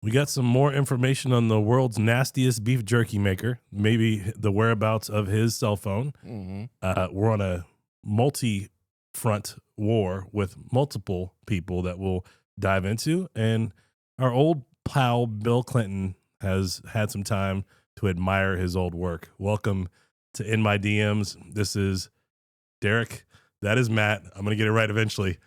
We got some more information on the world's nastiest beef jerky maker, maybe the whereabouts of his cell phone. We're on a multi-front war with multiple people that we'll dive into. And our old pal, Bill Clinton, has had some time to admire his old work. Welcome to In My DMs. This is Derek. That is Matt. I'm going to get it right eventually.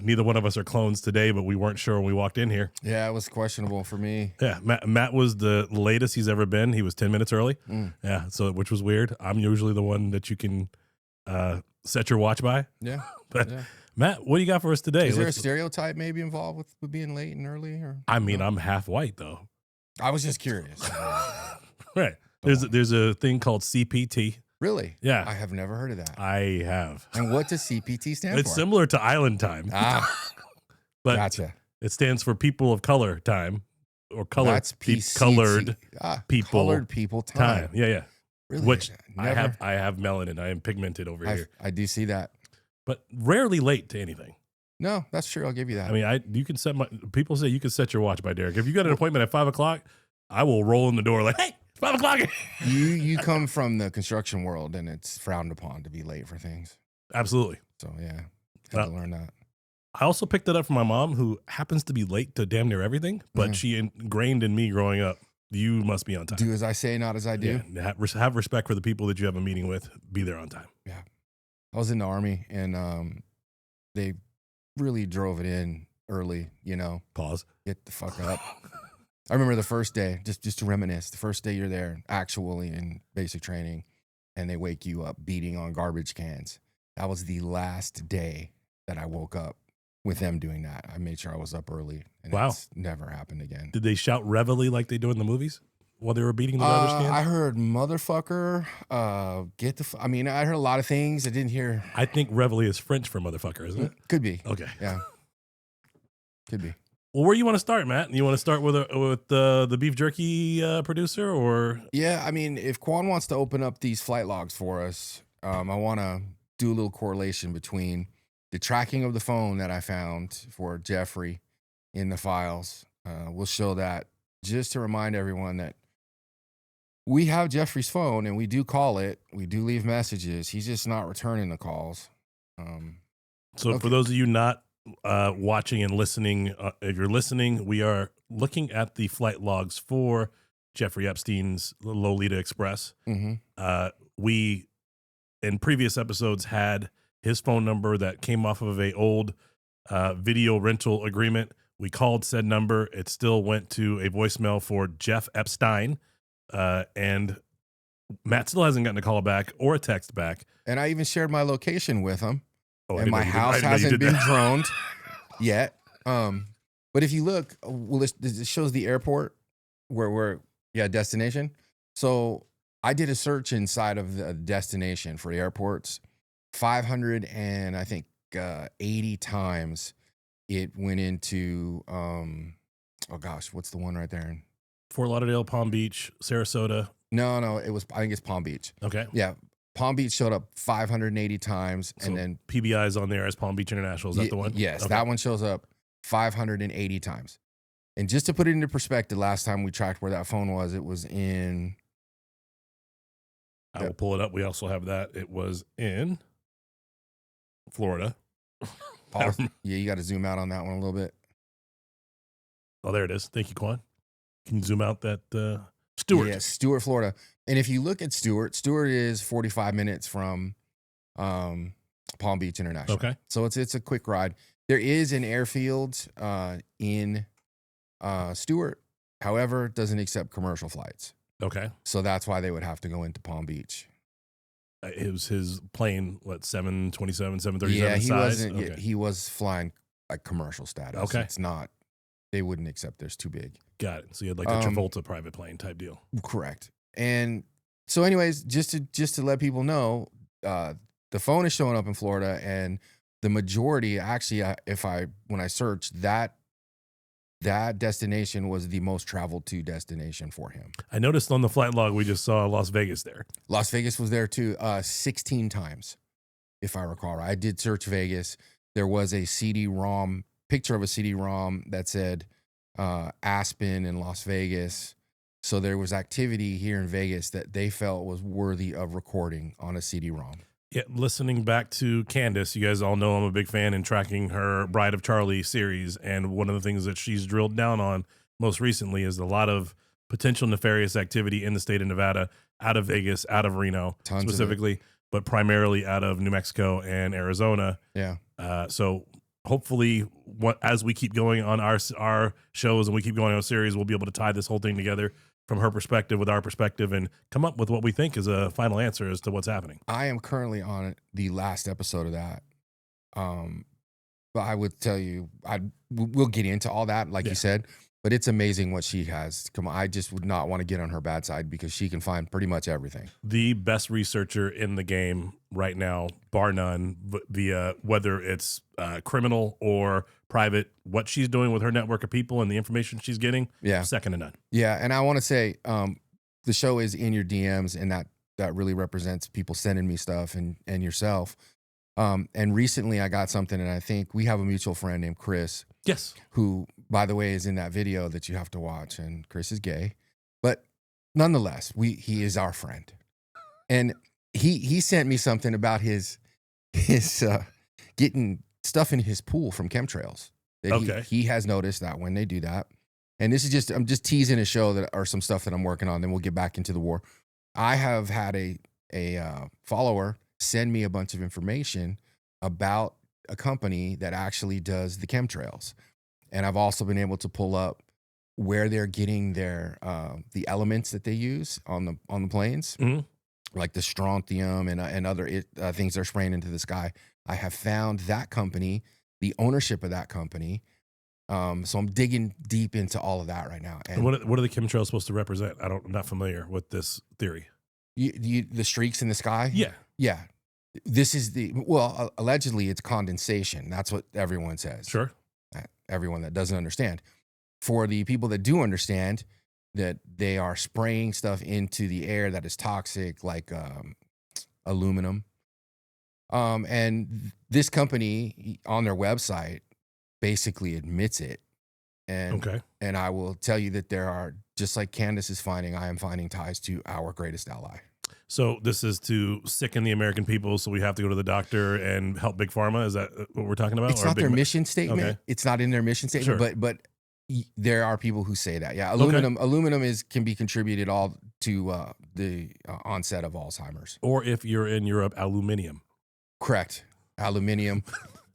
Neither one of us are clones today, but we weren't sure when we walked in here. Yeah, it was questionable for me. Yeah, Matt was the latest he's ever been. He was 10 minutes early. Yeah, so which was weird. I'm usually the one that you can set your watch by. Yeah. But Matt, what do you got for us today? Is there a stereotype maybe involved with being late and early? Or I mean, I'm half white though. I was just curious. Right. There's a thing called CPT. Really? Yeah. I have never heard of that. I have. And what does CPT stand for? It's similar to Island Time. But gotcha. It stands for People of Color Time, or color. That's PCT. Colored people. Colored people time. Yeah. Really? Which Never. I have melanin. I am pigmented over here. I do see that. But rarely late to anything. No, that's true. I'll give you that. I mean, you can set people say you can set your watch by Derek. If you got an appointment at 5 o'clock, I will roll in the door like, hey, it's 5 o'clock. You come from the construction world, and it's frowned upon to be late for things. Absolutely. So yeah, had to learn that. I also picked it up from my mom, who happens to be late to damn near everything, but she ingrained in me growing up, you must be on time. Do as I say, not as I do. Yeah, have respect for the people that you have a meeting with. Be there on time. Yeah. I was in the Army, and they really drove it in early, Pause. Get the fuck up. I remember the first day, just to reminisce, the first day you're there actually in basic training, and they wake you up beating on garbage cans. That was the last day that I woke up with them doing that. I made sure I was up early, and it's never happened again. Did they shout reveille like they do in the movies while they were beating the garbage cans? I heard motherfucker, I mean, I heard a lot of things. I didn't hear. I think reveille is French for motherfucker, isn't it? Could be. Okay. Yeah. Could be. Well, where do you want to start, Matt? You want to start with the beef jerky producer, or? Yeah, I mean, if Quan wants to open up these flight logs for us, I want to do a little correlation between the tracking of the phone that I found for Jeffrey in the files. We'll show that just to remind everyone that we have Jeffrey's phone and we do call it. We do leave messages. He's just not returning the calls. For those of you not watching and listening, if you're listening, we are looking at the flight logs for Jeffrey Epstein's Lolita Express. We, in previous episodes, had his phone number that came off of a old video rental agreement. We called said number. It still went to a voicemail for Jeff Epstein. And Matt still hasn't gotten a call back or a text back. And I even shared my location with him. And my house hasn't hasn't been droned yet. But if you look, it shows the airport where we're, destination. So I did a search inside of the destination for airports. 580 times it went into, what's the one right there? Fort Lauderdale, Palm Beach, Sarasota. No, I think it's Palm Beach. Okay. Yeah. Palm Beach showed up 580 times, so and then PBI is on there as Palm Beach International. Is that the one? Yes, okay. That one shows up 580 times. And just to put it into perspective, last time we tracked where that phone was, it was in. I will pull it up. We also have that. It was in Florida. Yeah, you got to zoom out on that one a little bit. Oh, there it is. Thank you, Quan. Can you zoom out that Stewart? Yeah, Stewart, Florida. And if you look at Stewart is 45 minutes from Palm Beach International. Okay. So it's a quick ride. There is an airfield in Stewart. However, it doesn't accept commercial flights. Okay. So that's why they would have to go into Palm Beach. It was his plane, 727, 737 yeah, he size? wasn't. Okay. He was flying like commercial status. Okay. It's not. They wouldn't accept. There's too big. Got it. So you had like the Travolta private plane type deal. Correct. And so, anyways, just to let people know, the phone is showing up in Florida, and the majority, actually, when I searched, that destination was the most traveled to destination for him. I noticed on the flight log we just saw Las Vegas there. Las Vegas was there too, 16 times, if I recall right. I did search Vegas. There was a CD-ROM, picture of a CD-ROM that said Aspen and Las Vegas. So there was activity here in Vegas that they felt was worthy of recording on a CD-ROM. Yeah, listening back to Candace, you guys all know I'm a big fan in tracking her Bride of Charlie series. And one of the things that she's drilled down on most recently is a lot of potential nefarious activity in the state of Nevada, out of Vegas, out of Reno Tons of it. specifically, but primarily out of New Mexico and Arizona. Yeah. So hopefully, as we keep going on our shows and we keep going on our series, we'll be able to tie this whole thing together from her perspective with our perspective and come up with what we think is a final answer as to what's happening. I am currently on the last episode of that. But I would tell you, we'll get into all that, like you said, but it's amazing what she has. Come on, I just would not want to get on her bad side because she can find pretty much everything. The best researcher in the game right now, bar none, via whether it's criminal or private, what she's doing with her network of people and the information she's getting, second to none. Yeah, and I want to say the show is in your DMs, and that really represents people sending me stuff and yourself. And recently I got something, and I think we have a mutual friend named Chris. Yes. Who, by the way, is in that video that you have to watch. And Chris is gay, but nonetheless, he is our friend. And he sent me something about his getting stuff in his pool from chemtrails. That he has noticed that when they do that. And this is I'm just teasing a show that or some stuff that I'm working on. Then we'll get back into the war. I have had a follower send me a bunch of information about a company that actually does the chemtrails. And I've also been able to pull up where they're getting their the elements that they use on the planes, like the strontium and other things they're spraying into the sky. I have found that company, the ownership of that company. So I'm digging deep into all of that right now. And what are the chemtrails supposed to represent? I'm not familiar with this theory. The streaks in the sky? Yeah. Yeah. This is allegedly it's condensation. That's what everyone says. Sure. Everyone that doesn't understand. For the people that do understand, that they are spraying stuff into the air that is toxic, like aluminum. And this company on their website basically admits it. And I will tell you that there are, just like Candace is finding, I am finding ties to our greatest ally. So this is to sicken the American people, so we have to go to the doctor and help Big Pharma? Is that what we're talking about? It's not their mission statement. Okay. It's not in their mission statement, sure. but there are people who say that. Yeah, aluminum can be contributed all to the onset of Alzheimer's. Or if you're in Europe, aluminium. Correct. Aluminium.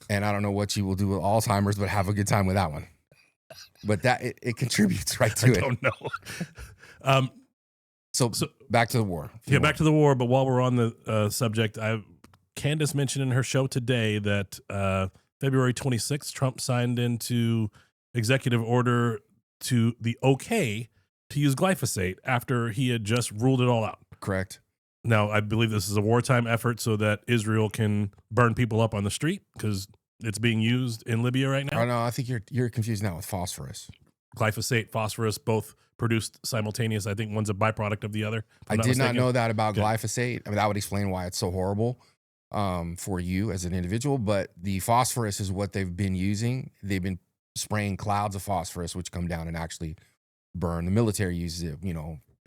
And I don't know what you will do with Alzheimer's, but have a good time with that one. But that it contributes right to it. I don't know. So back to the war. Back to the war. But while we're on the subject, Candace mentioned in her show today that February 26th, Trump signed into executive order to the to use glyphosate after he had just ruled it all out. Correct. Now, I believe this is a wartime effort so that Israel can burn people up on the street because it's being used in Libya right now. Oh, no, I think you're confused now with phosphorus. Glyphosate, phosphorus, both produced simultaneous. I think one's a byproduct of the other. I did not know that about glyphosate. I mean, that would explain why it's so horrible for you as an individual. But the phosphorus is what they've been using. They've been spraying clouds of phosphorus, which come down and actually burn. The military uses it,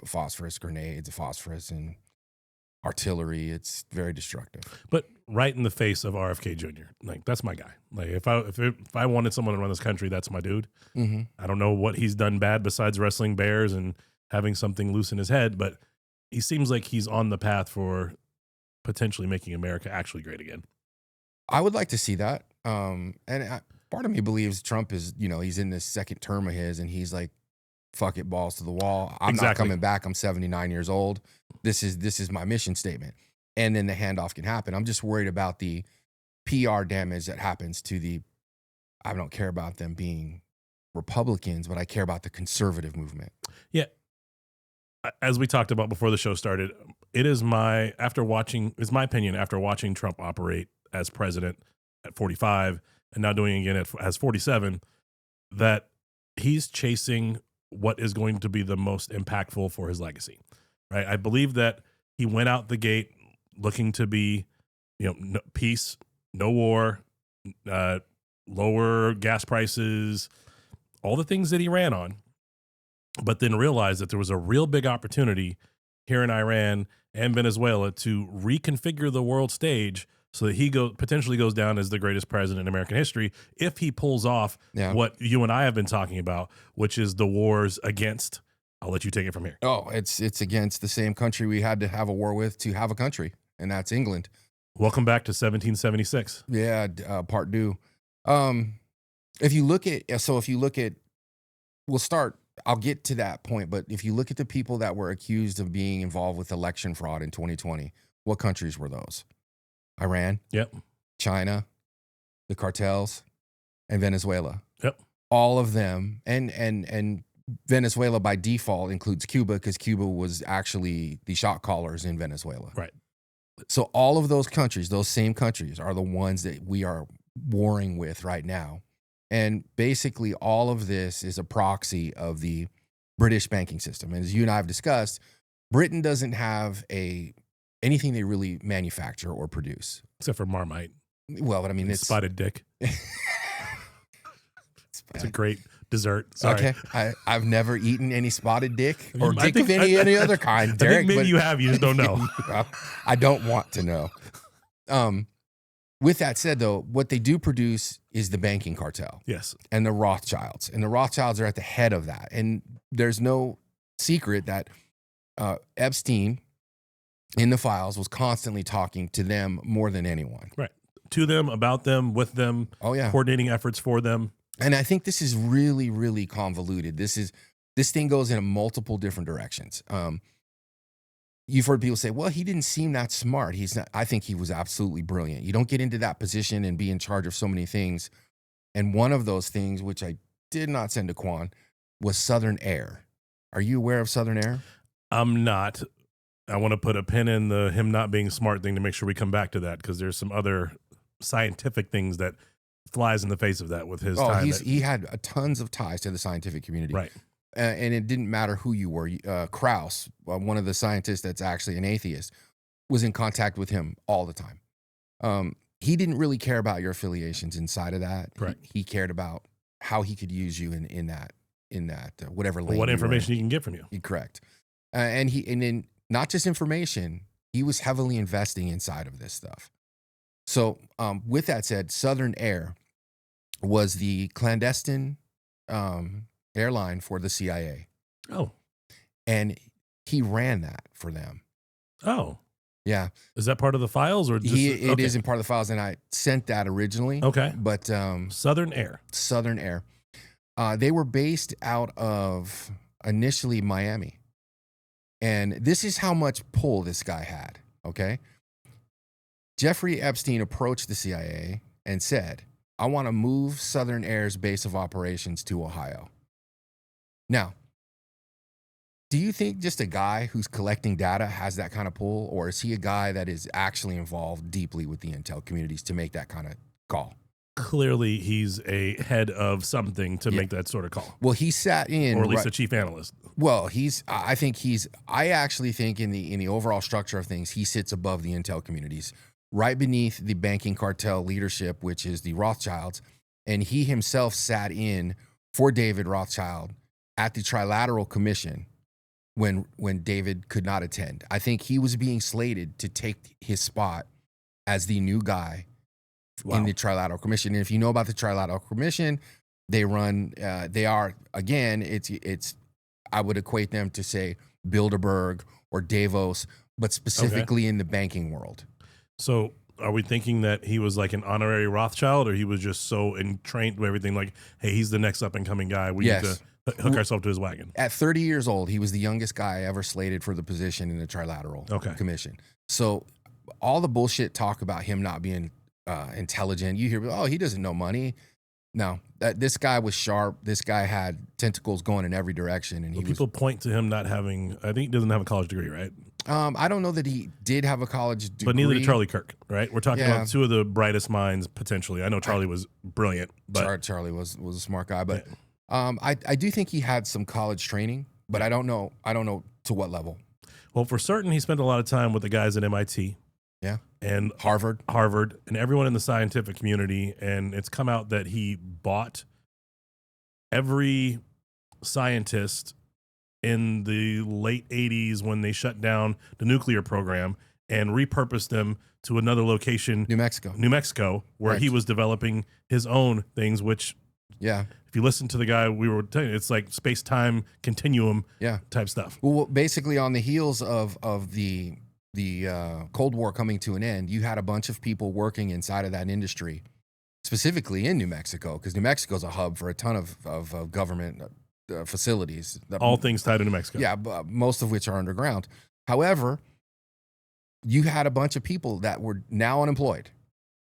phosphorus grenades, phosphorus and artillery. It's very destructive. But right in the face of RFK Jr. Like, that's my guy. Like, if I wanted someone to run this country, that's my dude. Mm-hmm. I don't know what he's done bad besides wrestling bears and having something loose in his head, but he seems like he's on the path for potentially making America actually great again. I would like to see that. Part of me believes Trump is, he's in this second term of his, and he's like, fuck it, balls to the wall. I'm not coming back. I'm 79 years old. This is my mission statement. And then the handoff can happen. I'm just worried about the PR damage that happens to I don't care about them being Republicans, but I care about the conservative movement. Yeah. As we talked about before the show started, it's my opinion, after watching Trump operate as president at 45 and now doing it again as 47, that he's chasing what is going to be the most impactful for his legacy, right? I believe that he went out the gate looking to be, no, peace, no war, lower gas prices, all the things that he ran on, but then realized that there was a real big opportunity here in Iran and Venezuela to reconfigure the world stage so that he potentially goes down as the greatest president in American history if he pulls off what you and I have been talking about, which is the wars against. I'll let you take it from here. Oh, it's against the same country we had to have a war with to have a country, and that's England. Welcome back to 1776. Yeah, part due. If you look at, we'll start. I'll get to that point, but if you look at the people that were accused of being involved with election fraud in 2020, what countries were those? Iran, yep. China, the cartels, and Venezuela. Yep. All of them, and Venezuela by default includes Cuba because Cuba was actually the shot callers in Venezuela. Right. So all of those countries, those same countries, are the ones that we are warring with right now. And basically all of this is a proxy of the British banking system. And as you and I have discussed, Britain doesn't have anything they really manufacture or produce. Except for Marmite. Well, but I mean, it's spotted dick. It's a great dessert. Sorry. Okay. I've never eaten any spotted dick or dick of any other kind, Derek. I think maybe you have, you just don't know. I don't want to know. With that said, though, what they do produce is the banking cartel. Yes. And the Rothschilds. And the Rothschilds are at the head of that. And there's no secret that Epstein in the files was constantly talking to them more than anyone. Right. To them, about them, with them. Oh, yeah. Coordinating efforts for them. And I think this is really, really convoluted. This thing goes in multiple different directions. You've heard people say, well, he didn't seem that smart. He's not. I think he was absolutely brilliant. You don't get into that position and be in charge of so many things. And one of those things, which I did not send to Quan, was Southern Air. Are you aware of Southern Air? I'm not. I want to put a pin in the him not being smart thing to make sure we come back to that, because there's some other scientific things that flies in the face of that with his time. He had tons of ties to the scientific community. Right. And it didn't matter who you were. Krauss, one of the scientists that's actually an atheist, was in contact with him all the time. He didn't really care about your affiliations inside of that. Right. He cared about how he could use you in that whatever lane. What information he can get from you. Correct. And then not just information, he was heavily investing inside of this stuff. So with that said, Southern Air was the clandestine airline for the CIA. Oh. And he ran that for them. Oh. Yeah. Is that part of the files or just it isn't part of the files, and I sent that originally. Okay. But Southern Air. Southern Air. They were based out of initially Miami. And this is how much pull this guy had, okay? Jeffrey Epstein approached the CIA and said, I want to move Southern Air's base of operations to Ohio. Now, do you think just a guy who's collecting data has that kind of pull, or is he a guy that is actually involved deeply with the intel communities to make that kind of call? Clearly, he's a head of something to make that sort of call. Well, he sat in, or at least a chief analyst. Well, I actually think in the overall structure of things, he sits above the intel communities, right beneath the banking cartel leadership, which is the Rothschilds. And he himself sat in for David Rothschild at the Trilateral Commission when David could not attend. I think he was being slated to take his spot as the new guy in the Trilateral Commission. And if you know about the Trilateral Commission, they are, again, it's I would equate them to, say, Bilderberg or Davos, but specifically in the banking world. So are we thinking that he was like an honorary Rothschild, or he was just so entrained with everything, like, hey, he's the next up and coming guy, we need to hook ourselves to his wagon? At 30 years old, he was the youngest guy ever slated for the position in the Trilateral Commission. So all the bullshit talk about him not being intelligent, you hear, oh, he doesn't know money. No, this guy was sharp. This guy had tentacles going in every direction. And people point to him not having, I think he doesn't have a college degree, right? I don't know that he did have a college degree. But neither did Charlie Kirk, right? We're talking about two of the brightest minds, potentially. I know Charlie was brilliant. But Charlie was a smart guy. But I do think he had some college training, but I don't know to what level. Well, for certain, he spent a lot of time with the guys at MIT. Yeah. And Harvard, and everyone in the scientific community. And it's come out that he bought every scientist in the late 80s when they shut down the nuclear program and repurposed them to another location, New Mexico, where he Right. was developing his own things, which, Yeah. if you listen to the guy we were telling you, it's like space-time continuum Yeah. type stuff. Well, basically, on the heels of the Cold War coming to an end, you had a bunch of people working inside of that industry, specifically in New Mexico, because New Mexico is a hub for a ton of government facilities. All things tied to New Mexico. Yeah, but most of which are underground. However, you had a bunch of people that were now unemployed.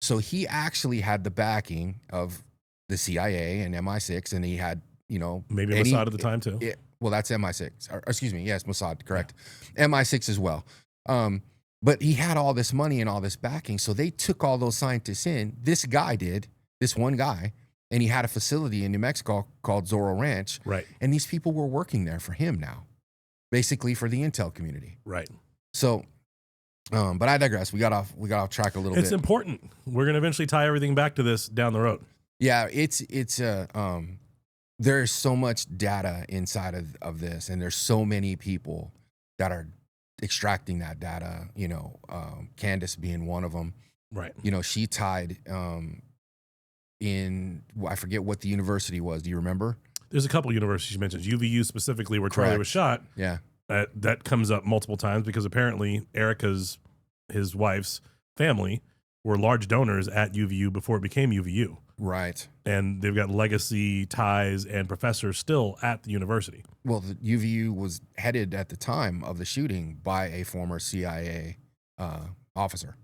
So he actually had the backing of the CIA and MI6, and he had, Maybe Mossad at the time too. well, that's MI6. Or, excuse me, yes, Mossad, correct. Yeah. MI6 as well. But he had all this money and all this backing, so they took all those scientists in. This one guy, and he had a facility in New Mexico called Zorro Ranch. Right. And these people were working there for him now, basically for the intel community. Right. So, but I digress. We got off track a little bit. It's important. We're going to eventually tie everything back to this down the road. Yeah, there's so much data inside of this, and there's so many people that are extracting that data. Candace being one of them. Right. She tied I forget what the university was. Do you remember? There's a couple universities she mentions. UVU specifically, where Charlie was shot. Yeah. That comes up multiple times because apparently his wife's family were large donors at UVU before it became UVU. Right. And they've got legacy ties and professors still at the university. Well, the UVU was headed at the time of the shooting by a former CIA officer,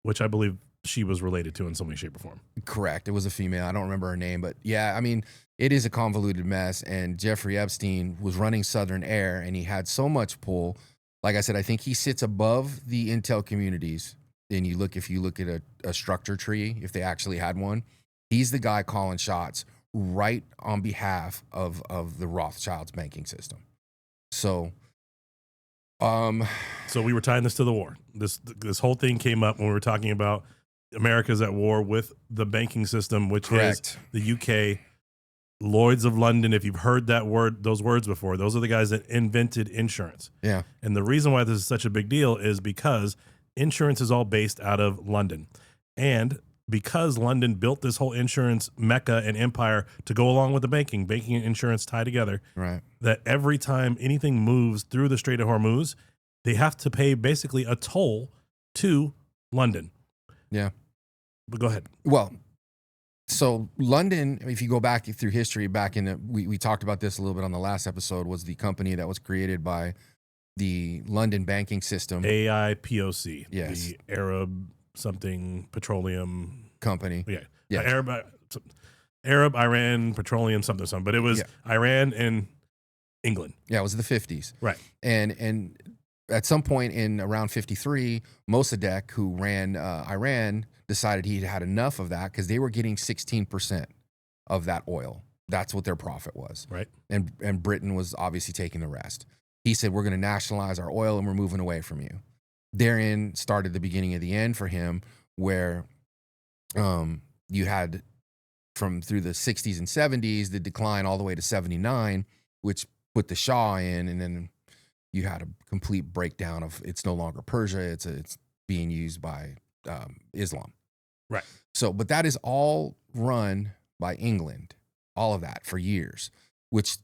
which I believe she was related to in some way, shape, or form. Correct. It was a female. I don't remember her name, but yeah, I mean, it is a convoluted mess. And Jeffrey Epstein was running Southern Air, and he had so much pull. Like I said, I think he sits above the intel communities. And if you look at a structure tree, if they actually had one, he's the guy calling shots right on behalf of the Rothschilds banking system. So we were tying this to the war. This whole thing came up when we were talking about America's at war with the banking system, which Correct. is the UK, Lloyds of London. If you've heard those words before, those are the guys that invented insurance. Yeah. And the reason why this is such a big deal is because insurance is all based out of London. And because London built this whole insurance mecca and empire to go along with the banking and insurance tie together, right, that every time anything moves through the Strait of Hormuz, they have to pay basically a toll to London. Yeah. But go ahead. Well, so London, if you go back through history, we talked about this a little bit on the last episode, was the company that was created by the London banking system. AIPOC. Yes. The Arab something petroleum company. Yeah. Yes. Arab, Iran, petroleum, something. But it was Iran and England. Yeah, it was the 50s. Right. And at some point in around 53, Mossadegh, who ran Iran, decided he had enough of that because they were getting 16% of that oil. That's what their profit was. Right. And Britain was obviously taking the rest. He said, we're going to nationalize our oil and we're moving away from you. Therein started the beginning of the end for him, where you had through the 60s and 70s, the decline all the way to 79, which put the Shah in, and then you had a complete breakdown of it's no longer Persia, it's being used by Islam. Right. So, but that is all run by England, all of that for years, which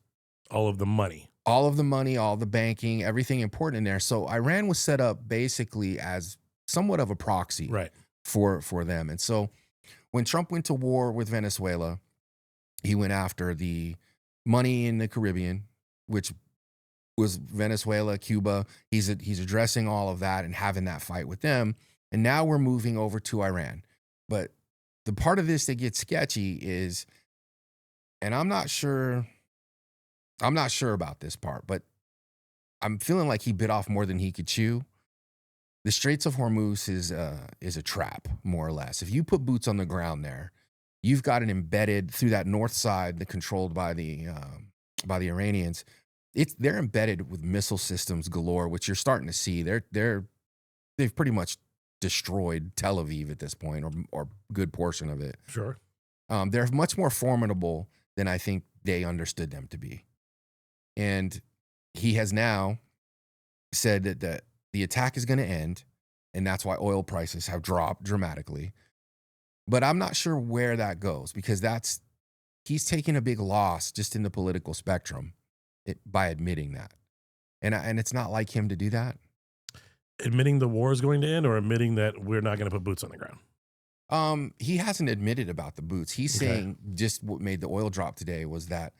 all of the money, all the banking, everything important in there. So Iran was set up basically as somewhat of a proxy, right, for them. And so when Trump went to war with Venezuela, he went after the money in the Caribbean, which was Venezuela, Cuba. He's addressing all of that and having that fight with them. And now we're moving over to Iran. But the part of this that gets sketchy is, and I'm not sure about this part, but I'm feeling like he bit off more than he could chew. The Straits of Hormuz is a trap, more or less. If you put boots on the ground there, you've got an embedded through that north side, controlled by the Iranians. They're embedded with missile systems galore, which you're starting to see. They've pretty much destroyed Tel Aviv at this point, or a good portion of it. Sure. They're much more formidable than I think they understood them to be. And he has now said that the attack is going to end, and that's why oil prices have dropped dramatically. But I'm not sure where that goes, because he's taking a big loss just in the political spectrum by admitting that. And it's not like him to do that. Admitting the war is going to end, or admitting that we're not going to put boots on the ground? He hasn't admitted about the boots. He's saying just what made the oil drop today was that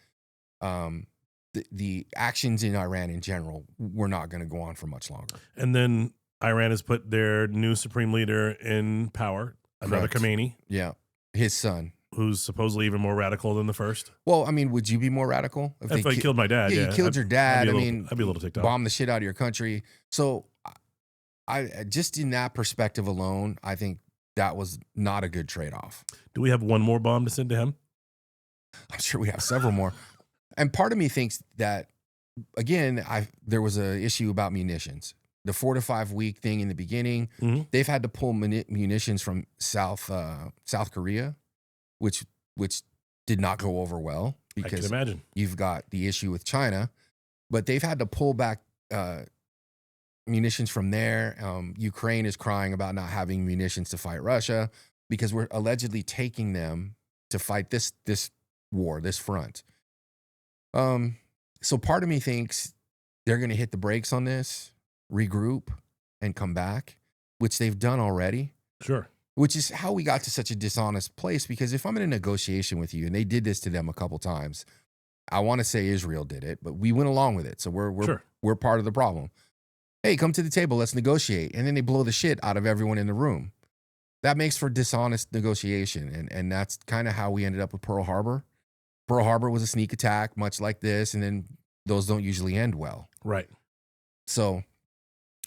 the actions in Iran in general were not going to go on for much longer. And then Iran has put their new supreme leader in power, another Khomeini. Yeah, his son. Who's supposedly even more radical than the first. Well, I mean, would you be more radical? If they killed my dad, yeah. You killed your dad. I'd be a little ticked off. Bomb the shit out of your country. So I just in that perspective alone, I think that was not a good trade-off. Do we have one more bomb to send to him? I'm sure we have several more. And part of me thinks that, again, there was an issue about munitions. The 4 to 5 week thing in the beginning, they've had to pull munitions from South Korea, which did not go over well, because I can imagine. You've got the issue with China, but they've had to pull back munitions from there. Ukraine is crying about not having munitions to fight Russia because we're allegedly taking them to fight this war, this front. So part of me thinks they're going to hit the brakes on this, regroup, and come back, which they've done already. Sure. Which is how we got to such a dishonest place, because if I'm in a negotiation with you, and they did this to them a couple times, I want to say Israel did it, but we went along with it. So we're part of the problem. Hey, come to the table, let's negotiate. And then they blow the shit out of everyone in the room. That makes for dishonest negotiation. And that's kind of how we ended up with Pearl Harbor. Pearl Harbor was a sneak attack, much like this, and then those don't usually end well. Right. So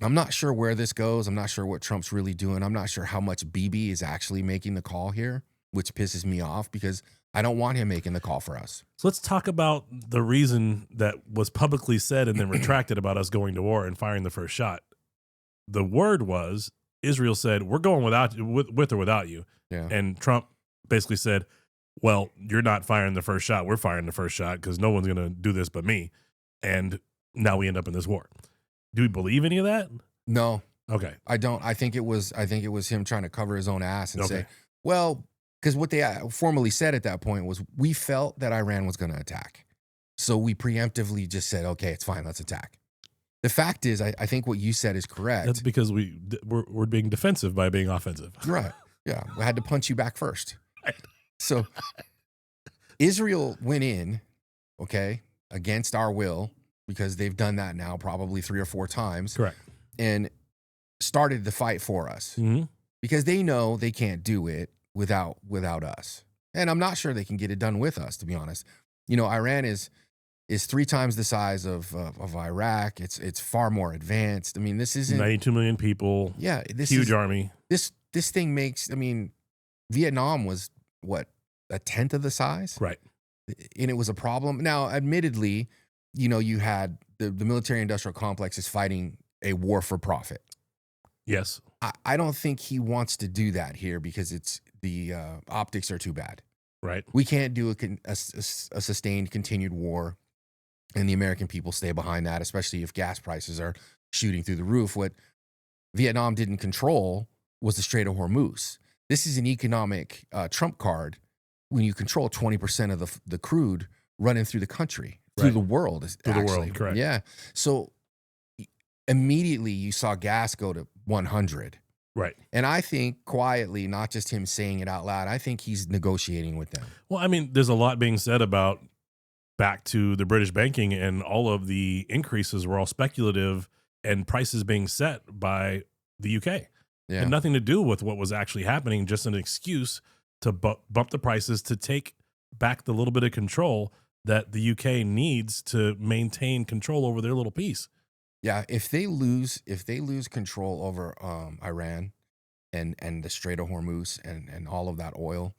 I'm not sure where this goes. I'm not sure what Trump's really doing. I'm not sure how much Bibi is actually making the call here, which pisses me off because I don't want him making the call for us. So let's talk about the reason that was publicly said and then retracted about us going to war and firing the first shot. The word was, Israel said, we're going with or without you. Yeah. And Trump basically said, well, you're not firing the first shot. We're firing the first shot because no one's going to do this but me. And now we end up in this war. Do we believe any of that? No. Okay. I don't. I think it was him trying to cover his own ass and say, well, because what they formally said at that point was, we felt that Iran was going to attack. So we preemptively just said, okay, it's fine, let's attack. The fact is, I think what you said is correct. That's because we're being defensive by being offensive. Right. Yeah. We had to punch you back first. Right. So Israel went in, against our will, because they've done that now probably 3 or 4 times. Correct. And started the fight for us because they know they can't do it without us. And I'm not sure they can get it done with us, to be honest. You know, Iran is 3 times the size of Iraq. It's far more advanced. I mean, this isn't 92 million people. Yeah, this huge army. This thing makes. I mean, Vietnam was what, a tenth of the size, right? And it was a problem. Now, admittedly, you know, you had the military-industrial complex is fighting a war for profit. Yes. I don't think he wants to do that here because it's the optics are too bad. Right. We can't do a sustained, continued war, and the American people stay behind that, especially if gas prices are shooting through the roof. What Vietnam didn't control was the Strait of Hormuz. This is an economic trump card when you control 20% of the crude running through the country, through the world. Through the world, correct. Yeah. So immediately you saw gas go to 100. Right. And I think quietly, not just him saying it out loud, I think he's negotiating with them. Well, I mean, there's a lot being said about back to the British banking, and all of the increases were all speculative and prices being set by the UK. Yeah. Had nothing to do with what was actually happening, just an excuse to bump the prices to take back the little bit of control that the UK needs to maintain control over their little piece. Yeah, if they lose control over Iran and the Strait of Hormuz and all of that oil,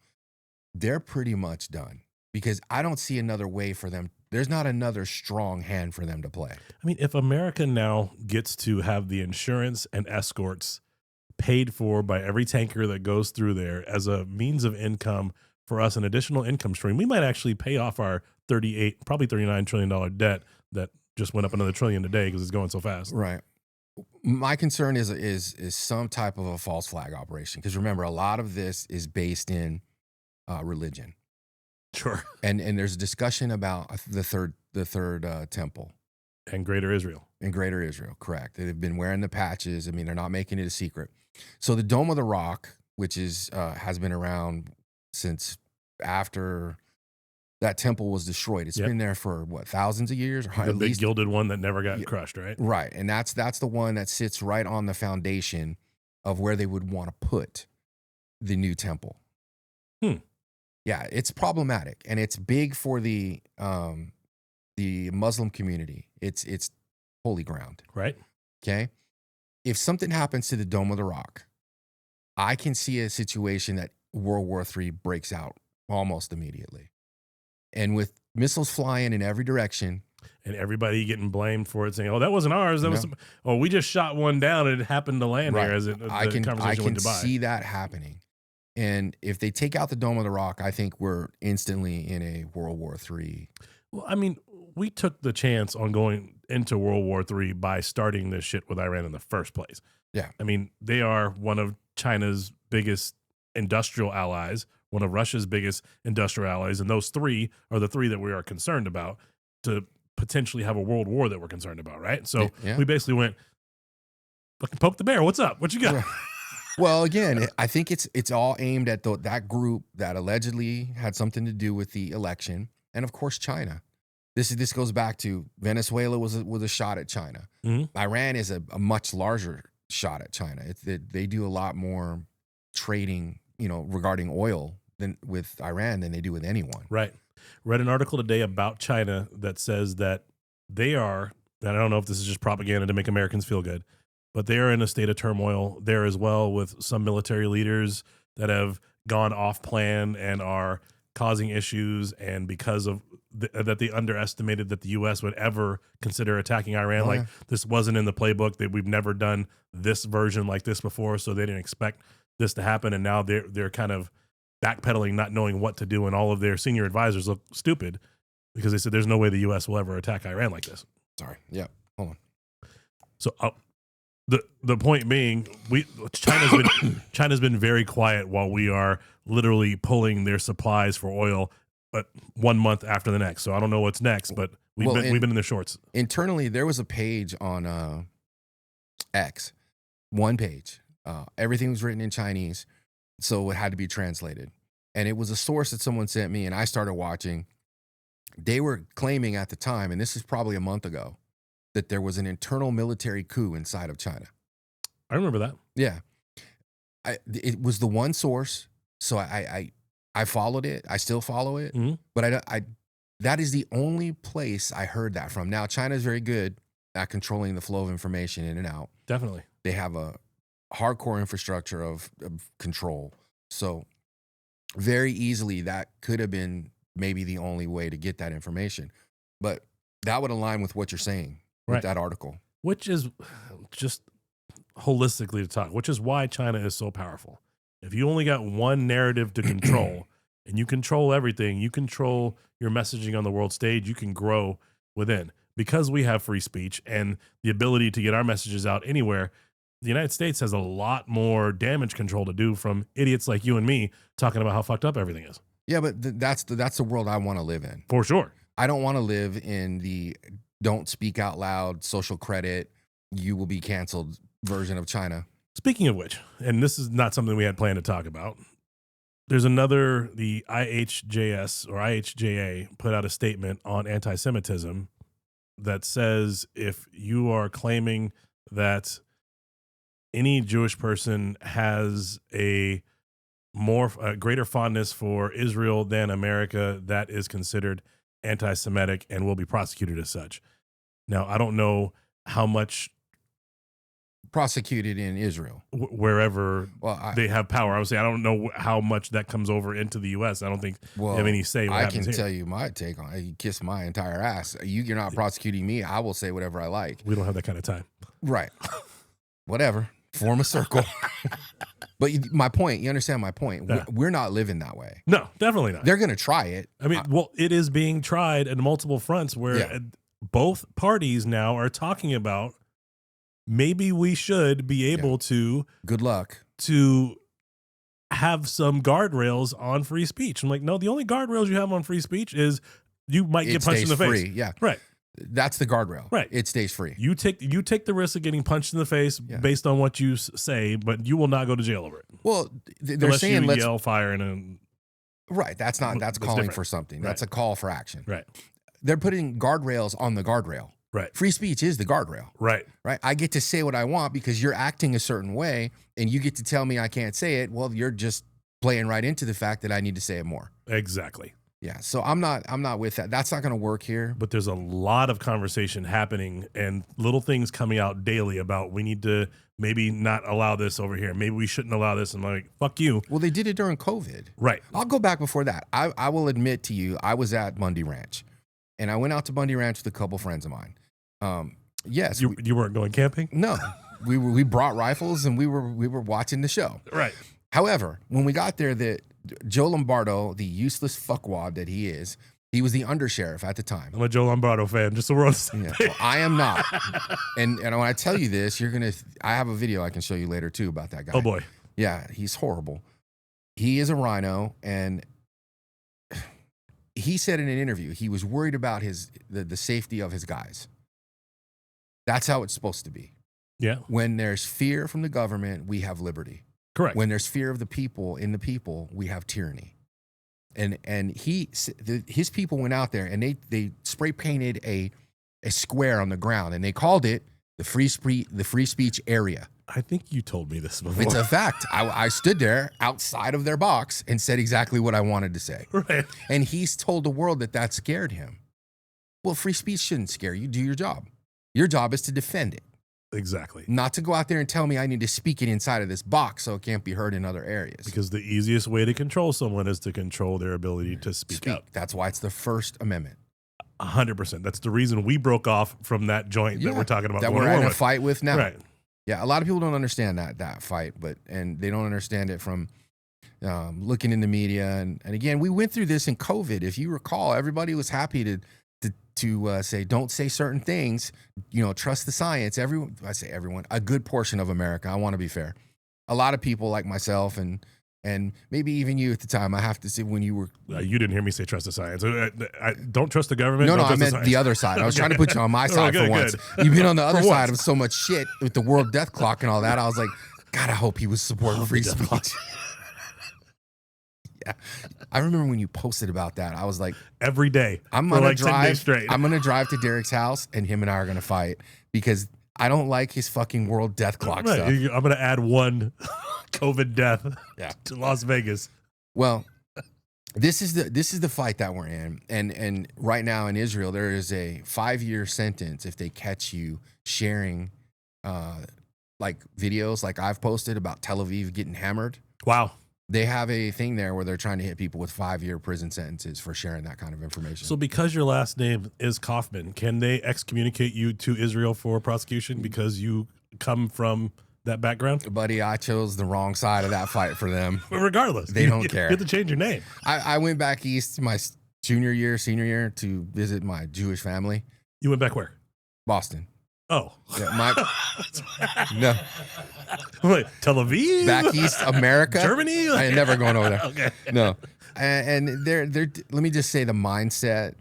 they're pretty much done, because I don't see another way for them. There's not another strong hand for them to play. I mean, if America now gets to have the insurance and escorts paid for by every tanker that goes through there as a means of income for us an additional income stream. We might actually pay off our probably $39 trillion debt that just went up another trillion today because it's going so fast. Right. My concern is some type of a false flag operation, because remember, a lot of this is based in religion. Sure. And there's a discussion about the third temple. And Greater Israel. In Greater Israel, correct. They've been wearing the patches. I mean, they're not making it a secret. So the Dome of the Rock, which is has been around since after that temple was destroyed. It's been there for what, thousands of years? Or the big gilded one that never got crushed, right? Right. And that's the one that sits right on the foundation of where they would want to put the new temple. Yeah, it's problematic, and it's big for the Muslim community. It's holy ground. Right. Okay. If something happens to the Dome of the Rock, I can see a situation that World War III breaks out almost immediately. And with missiles flying in every direction. And everybody getting blamed for it, saying, oh, that wasn't ours. That was, we just shot one down and it happened to land here. I can see that happening. And if they take out the Dome of the Rock, I think we're instantly in a World War III. Well, I mean, we took the chance on going into World War III by starting this shit with Iran in the first place. Yeah. I mean, they are one of China's biggest industrial allies, one of Russia's biggest industrial allies, and those three are the three that we are concerned about to potentially have a world war that we're concerned about, right? So we basically went, fucking poke the bear. What's up? What you got? Right. Well, again, I think it's all aimed at that group that allegedly had something to do with the election, and of course China. This goes back to Venezuela was a shot at China. Mm-hmm. Iran is a much larger shot at China. They do a lot more trading, regarding oil with Iran than they do with anyone. Right. Read an article today about China that says that they are, and I don't know if this is just propaganda to make Americans feel good, but they are in a state of turmoil there as well, with some military leaders that have gone off plan and are causing issues. And because of that, they underestimated that the U.S. would ever consider attacking Iran. This wasn't in the playbook. That we've never done this version like this before, so they didn't expect this to happen. And now they're kind of backpedaling, not knowing what to do. And all of their senior advisors look stupid because they said there's no way the U.S. will ever attack Iran like this. Sorry. Yeah. Hold on. So the point being, China's been very quiet while we are literally pulling their supplies for oil, but 1 month after the next. So I don't know what's next, but we've been in the shorts. Internally, there was a page on X, one page. Everything was written in Chinese, so it had to be translated. And it was a source that someone sent me, and I started watching. They were claiming at the time, and this is probably a month ago, that there was an internal military coup inside of China. I remember that. Yeah. It was the one source, so I followed it. I still follow it. Mm-hmm. But that is the only place I heard that from. Now, China is very good at controlling the flow of information in and out. Definitely. They have a hardcore infrastructure of control. So very easily that could have been maybe the only way to get that information. But that would align with what you're saying. With that article. Which is just holistically to talk, which is why China is so powerful. If you only got one narrative to control and you control everything, you control your messaging on the world stage, you can grow within. Because we have free speech and the ability to get our messages out anywhere, the United States has a lot more damage control to do from idiots like you and me talking about how fucked up everything is. Yeah, but that's the world I want to live in. For sure. I don't want to live in the don't speak out loud, social credit, you will be canceled version of China. Speaking of which, and this is not something we had planned to talk about, there's the IHJS or IHJA put out a statement on anti-Semitism that says if you are claiming that any Jewish person has a greater fondness for Israel than America, that is considered anti-Semitic and will be prosecuted as such. Now, I don't know how much prosecuted in Israel, wherever they have power. Obviously, I don't know how much that comes over into the U.S. I don't think they have any say. I can tell you my take on it. You kiss my entire ass. You're not prosecuting me. I will say whatever I like. We don't have that kind of time. Right. Whatever. Form a circle. But my point, you understand my point. Yeah. We're not living that way. No, definitely not. They're going to try it. I mean, well, it is being tried in multiple fronts where both parties now are talking about maybe we should be able to. Good luck. To have some guardrails on free speech. I'm like, no, the only guardrails you have on free speech is you might get punched in the face. Yeah. Right. That's the guardrail. Right. It stays free. You take the risk of getting punched in the face based on what you say, but you will not go to jail over it. Well, they're unless saying you yell fire and right. That's calling different. For something. Right. That's a call for action. Right. They're putting guardrails on the guardrail. Right. Free speech is the guardrail. Right. Right. I get to say what I want because you're acting a certain way and you get to tell me I can't say it. Well, you're just playing right into the fact that I need to say it more. Exactly. Yeah. So I'm not with that. That's not going to work here. But there's a lot of conversation happening and little things coming out daily about we need to maybe not allow this over here. Maybe we shouldn't allow this. And I'm like, fuck you. Well, they did it during COVID. Right. I'll go back before that. I will admit to you, I was at Bundy Ranch and I went out to Bundy Ranch with a couple friends of mine. Yes. You weren't going camping? No. We brought rifles and we were watching the show. Right. However, when we got there, Joe Lombardo, the useless fuckwad that he is, he was the undersheriff at the time. I'm a Joe Lombardo fan, just so we're on the same page. Well, I am not. and when I tell you this, I have a video I can show you later too about that guy. Oh boy. Yeah, he's horrible. He is a rhino, and he said in an interview he was worried about the safety of his guys. That's how it's supposed to be. Yeah. When there's fear from the government, we have liberty. Correct. When there's fear of the people, we have tyranny. And his people went out there and they spray painted a square on the ground and they called it the free speech area. I think you told me this before. It's a fact. I stood there outside of their box and said exactly what I wanted to say. Right. And he's told the world that scared him. Well, free speech shouldn't scare you. Do your job. Your job is to defend it. Exactly. Not to go out there and tell me I need to speak it inside of this box so it can't be heard in other areas. Because the easiest way to control someone is to control their ability to speak out. That's why it's the First Amendment. 100%. That's the reason we broke off from that joint that we're talking about. That we're in a fight with now. Right. Yeah, a lot of people don't understand that fight, and they don't understand it from looking in the media. And again, we went through this in COVID. If you recall, everybody was happy to say, don't say certain things, trust the science. Everyone, a good portion of America, I want to be fair. A lot of people like myself and maybe even you at the time, I have to say when you were... you didn't hear me say trust the science. I don't trust the government. No, I meant the other side. I was trying to put you on my side for once. You've been on the other side of so much shit with the world death clock and all that. I was like, God, I hope he was supporting free speech. Yeah. I remember when you posted about that, I was like, every day. I'm going to drive to Derek's house and him and I are going to fight because I don't like his fucking world death clock stuff. I'm going to add one COVID death to Las Vegas. Well, this is the fight that we're in. And right now in Israel, there is a 5-year sentence if they catch you sharing like videos like I've posted about Tel Aviv getting hammered. Wow. They have a thing there where they're trying to hit people with 5-year prison sentences for sharing that kind of information. So because your last name is Kaufman, can they excommunicate you to Israel for prosecution because you come from that background? Buddy, I chose the wrong side of that fight for them. But regardless, they don't care. You have to change your name. I went back east my senior year to visit my Jewish family. You went back where? Boston. Oh. Yeah, no. Wait, Tel Aviv? Back east, America. Germany? I ain't never going over there. Okay. No. And they're let me just say the mindset,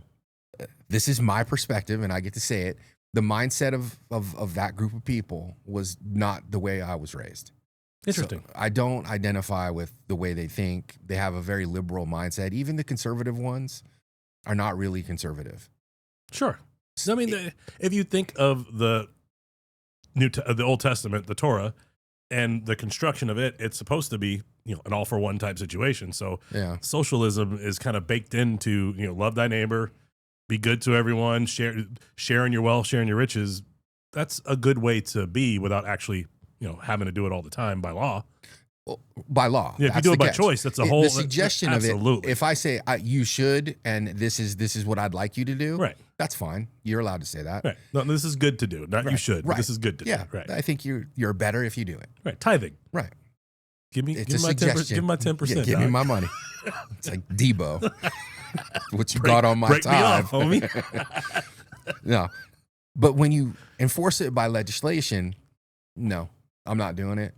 this is my perspective and I get to say it. The mindset of that group of people was not the way I was raised. Interesting. So I don't identify with the way they think. They have a very liberal mindset. Even the conservative ones are not really conservative. Sure. I mean, if you think of the Old Testament, the Torah, and the construction of it, it's supposed to be an all-for-one type situation. So socialism is kind of baked into love thy neighbor, be good to everyone, sharing your wealth, sharing your riches. That's a good way to be without actually having to do it all the time by law. Well, by law. Yeah, if you do it by choice, that's a whole... The suggestion of it, if I say you should, and this is what I'd like you to do, right? That's fine. You're allowed to say that. Right. No, this is good to do. Not you should. Right. This is good to do. Right. I think you're better if you do it. Right. Tithing. Right. Give me It's a my 10%. suggestion. Give me my 10%. Yeah, give me my money. It's like Debo. What you got on my break me time, off, homie. No, but when you enforce it by legislation, no, I'm not doing it.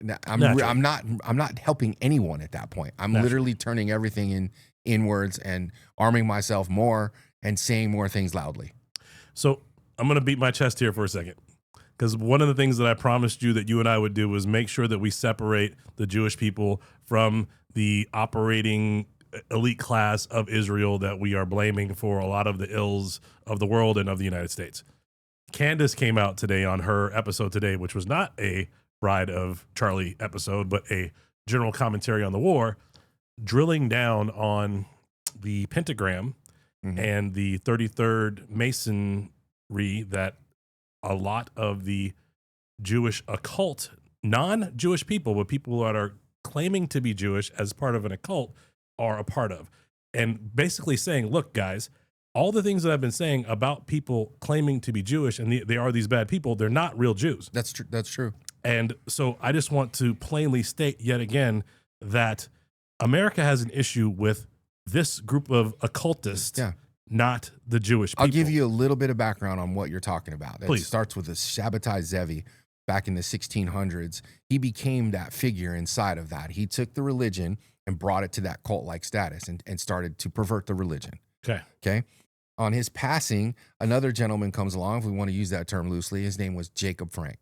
No, I'm not helping anyone at that point. I'm literally turning everything inwards and arming myself more and saying more things loudly. So I'm going to beat my chest here for a second, because one of the things that I promised you that you and I would do was make sure that we separate the Jewish people from the operating elite class of Israel that we are blaming for a lot of the ills of the world and of the United States. Candace came out today on her episode today, which was not a Bride of Charlie episode, but a general commentary on the war, drilling down on the pentagram and the 33rd Masonry that a lot of the Jewish occult, non-Jewish people, but people that are claiming to be Jewish as part of an occult are a part of. And basically saying, look, guys, all the things that I've been saying about people claiming to be Jewish and they are these bad people, they're not real Jews. That's true. That's true. And so I just want to plainly state yet again that America has an issue with this group of occultists, not the Jewish people. I'll give you a little bit of background on what you're talking about. Please. It starts with the Shabbatai Zevi back in the 1600s. He became that figure inside of that. He took the religion and brought it to that cult-like status and started to pervert the religion. Okay. On his passing, another gentleman comes along, if we want to use that term loosely. His name was Jacob Frank.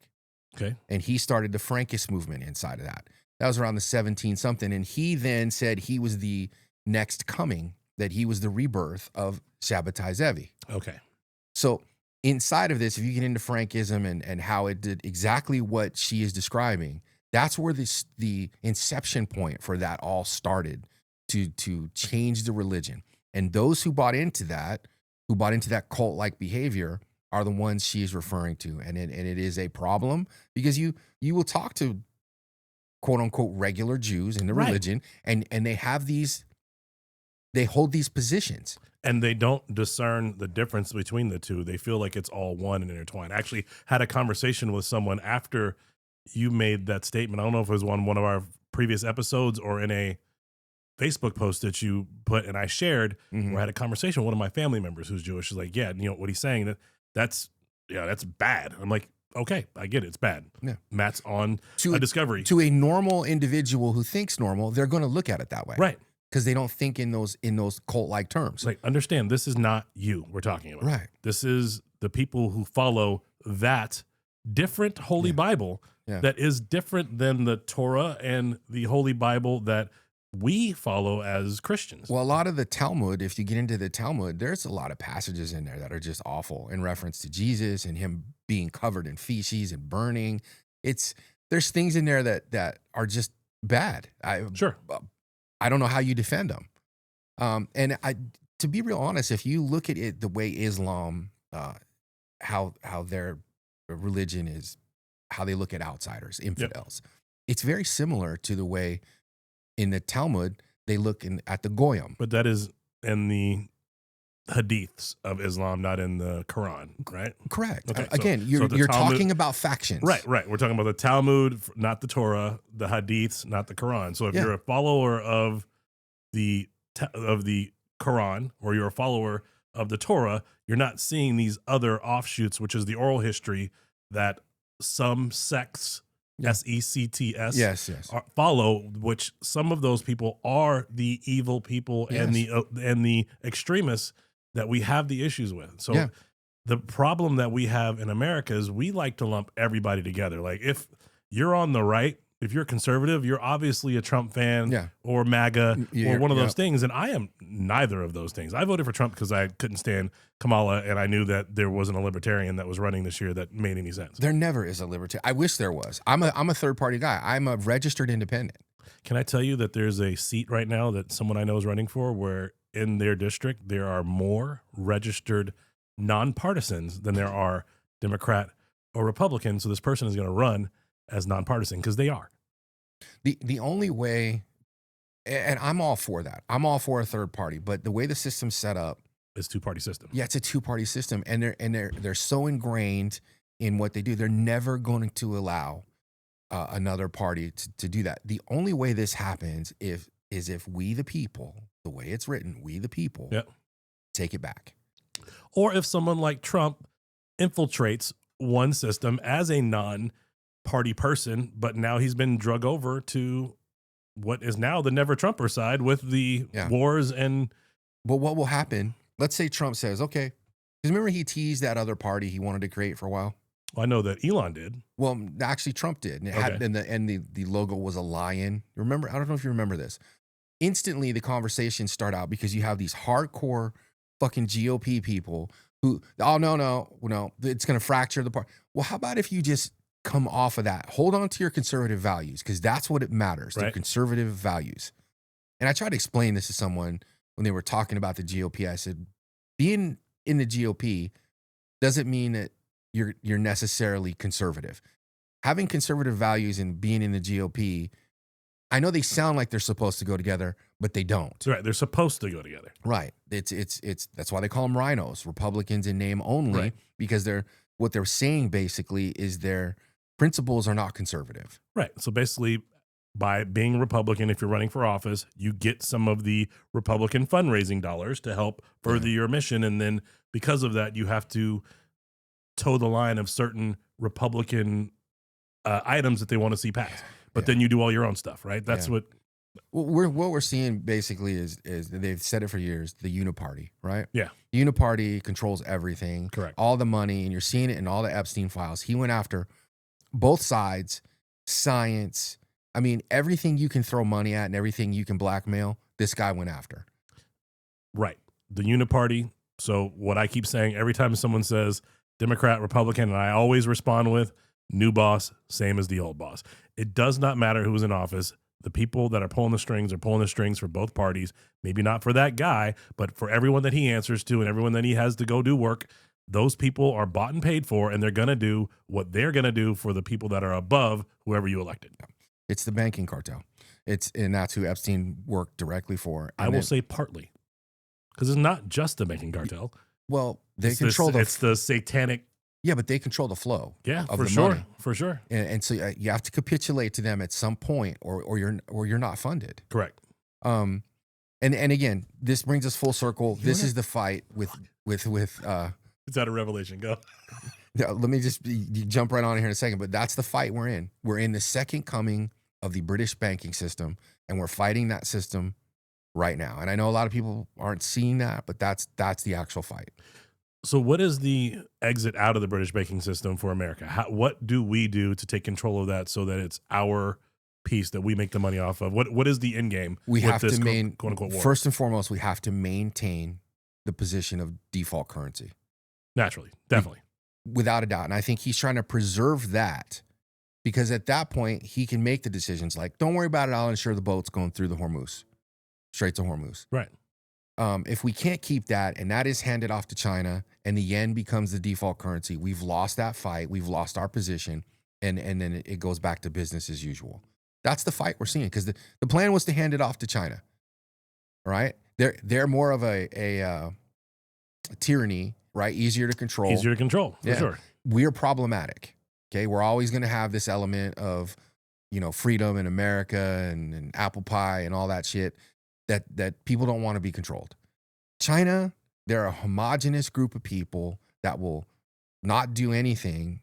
Okay. And he started the Frankist movement inside of that. That was around the 17-something. And he then said he was the next coming, that he was the rebirth of Shabbatai Zevi. Okay. So inside of this, if you get into Frankism and how it did exactly what she is describing, that's where the inception point for that all started to change the religion. And those who bought into that cult-like behavior are the ones she is referring to. And it is a problem because you will talk to quote unquote regular Jews in the religion and they hold these positions. And they don't discern the difference between the two. They feel like it's all one and intertwined. I actually had a conversation with someone after you made that statement. I don't know if it was on one of our previous episodes or in a Facebook post that you put and I shared, where I had a conversation with one of my family members who's Jewish. She's like, yeah, you know what he's saying, that's bad. I'm like, okay, I get it. It's bad. Yeah. Matt's on a discovery. To a normal individual who thinks normal, they're going to look at it that way. Right. Because they don't think in those cult-like terms. Like, understand, this is not you we're talking about. Right. This is the people who follow that different Holy Bible that is different than the Torah and the Holy Bible that we follow as Christians. Well, a lot of the Talmud, if you get into the Talmud, there's a lot of passages in there that are just awful in reference to Jesus and him being covered in feces and burning. There's things in there that are just bad. I don't know how you defend them. And to be real honest, if you look at it the way Islam, how their religion is, how they look at outsiders, infidels, it's very similar to the way in the Talmud they look at the Goyim. But that is in the hadiths of Islam, not in the Quran, right? Correct. Okay, Again, you're Talmud, talking about factions. Right. We're talking about the Talmud, not the Torah, the hadiths, not the Quran. So if you're a follower of the Quran or you're a follower of the Torah, you're not seeing these other offshoots, which is the oral history that some sects, sects, follow, which some of those people are the evil people and the extremists that we have the issues with. So the problem that we have in America is we like to lump everybody together. Like, if you're on the right, if you're conservative, you're obviously a Trump fan or MAGA or one of those things. And I am neither of those things. I voted for Trump because I couldn't stand Kamala, and I knew that there wasn't a libertarian that was running this year that made any sense. There never is a libertarian. I wish there was. I'm a third-party guy. I'm a registered independent. Can I tell you that there's a seat right now that someone I know is running for where in their district there are more registered nonpartisans than there are Democrat or Republican. So this person is going to run as nonpartisan because they are. The only way, and I'm all for that. I'm all for a third party, but the way the system's set up, it's two-party system. Yeah, it's a two-party system, and they're so ingrained in what they do. They're never going to allow another party to do that. The only way this happens is if we, the people, the way it's written, we, the people, Yep. take it back. Or if someone like Trump infiltrates one system as a non-party person, but now he's been drug over to what is now the never Trumper side with the wars and. But what will happen? Let's say Trump says, okay, because remember he teased that other party he wanted to create for a while. Well, I know that Elon did. Well, actually, Trump did, and it had, and the logo was a lion. Remember? I don't know if you remember this. Instantly, the conversations start out because you have these hardcore fucking GOP people who, oh no, it's going to fracture the party. Well, how about if you just come off of that, hold on to your conservative values, because that's what it matters. Right. Their conservative values. And I tried to explain this to someone when they were talking about the GOP. I said, being in the GOP doesn't mean that you're necessarily conservative. Having conservative values and being in the GOP, I know they sound like they're supposed to go together, but they don't. Right, they're supposed to go together. Right. It's that's why they call them rhinos, Republicans in name only, because what they're saying basically is their principles are not conservative. Right. So basically, by being Republican, if you're running for office, you get some of the Republican fundraising dollars to help further your mission, and then because of that, you have to toe the line of certain Republican items that they want to see passed. But then you do all your own stuff, right? That's what we're seeing basically is they've said it for years, the uniparty, right? Yeah. The uniparty controls everything. Correct. All the money, and you're seeing it in all the Epstein files. He went after both sides, science. I mean, everything you can throw money at and everything you can blackmail, this guy went after. Right. The uniparty. So what I keep saying every time someone says Democrat, Republican, and I always respond with new boss, same as the old boss. It does not matter who's in office. The people that are pulling the strings are pulling the strings for both parties. Maybe not for that guy, but for everyone that he answers to and everyone that he has to go do work. Those people are bought and paid for, and they're going to do what they're going to do for the people that are above whoever you elected. It's the banking cartel. And that's who Epstein worked directly for. And I will say partly, because it's not just the banking cartel. Well, they control it's the satanic. Yeah, but they control the flow. Yeah, of for the sure, money. For sure. And so you have to capitulate to them at some point, or you're not funded. Correct. And again, this brings us full circle. This is the fight with. It's out of Revelation. Go. Let me just jump right on here in a second. But that's the fight we're in. We're in the second coming of the British banking system, and we're fighting that system right now. And I know a lot of people aren't seeing that, but that's the actual fight. So what is the exit out of the British banking system for America? What do we do to take control of that so that it's our piece that we make the money off of? What is the end game? We have to quote unquote war? First and foremost, we have to maintain the position of default currency. Naturally, definitely. Without a doubt. And I think he's trying to preserve that, because at that point he can make the decisions like, don't worry about it, I'll ensure the boat's going through the Hormuz, straight to Hormuz. Right. If we can't keep that, and that is handed off to China, and the yen becomes the default currency, we've lost that fight. We've lost our position, and then it goes back to business as usual. That's the fight we're seeing, because the plan was to hand it off to China. Right? They're more of a tyranny, right? Easier to control. Easier to control, for sure. We're problematic. Okay, we're always going to have this element of, freedom in America and apple pie and all that shit. That people don't want to be controlled. China, they're a homogenous group of people that will not do anything.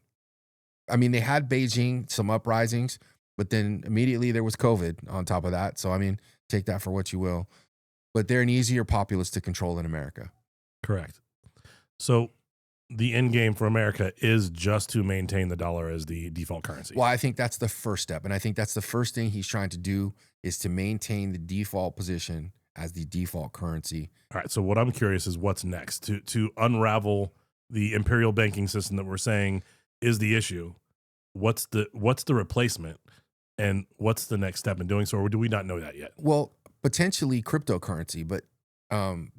I mean, they had Beijing, some uprisings, but then immediately there was COVID on top of that. So, I mean, take that for what you will. But they're an easier populace to control in America. Correct. So the end game for America is just to maintain the dollar as the default currency. Well, I think that's the first step. And I think that's the first thing he's trying to do, is to maintain the default position as the default currency. All right. So what I'm curious is what's next to unravel the imperial banking system that we're saying is the issue. What's the replacement, and what's the next step in doing so? Or do we not know that yet? Well, potentially cryptocurrency, but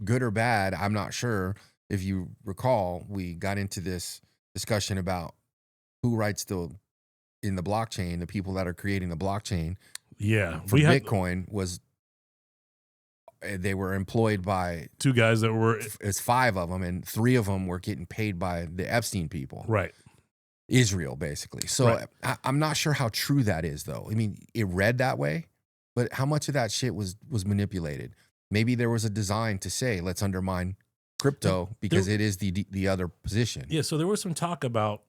good or bad, I'm not sure. If you recall, we got into this discussion about who writes in the blockchain, the people that are creating the blockchain. Yeah. For Bitcoin they were employed by two guys that were, it's 5 of them, and 3 of them were getting paid by the Epstein people. Right. Israel, basically. So Right. I'm not sure how true that is, though. I mean, it read that way, but how much of that shit was manipulated? Maybe there was a design to say, let's undermine crypto because it is the other position. Yeah, so there was some talk about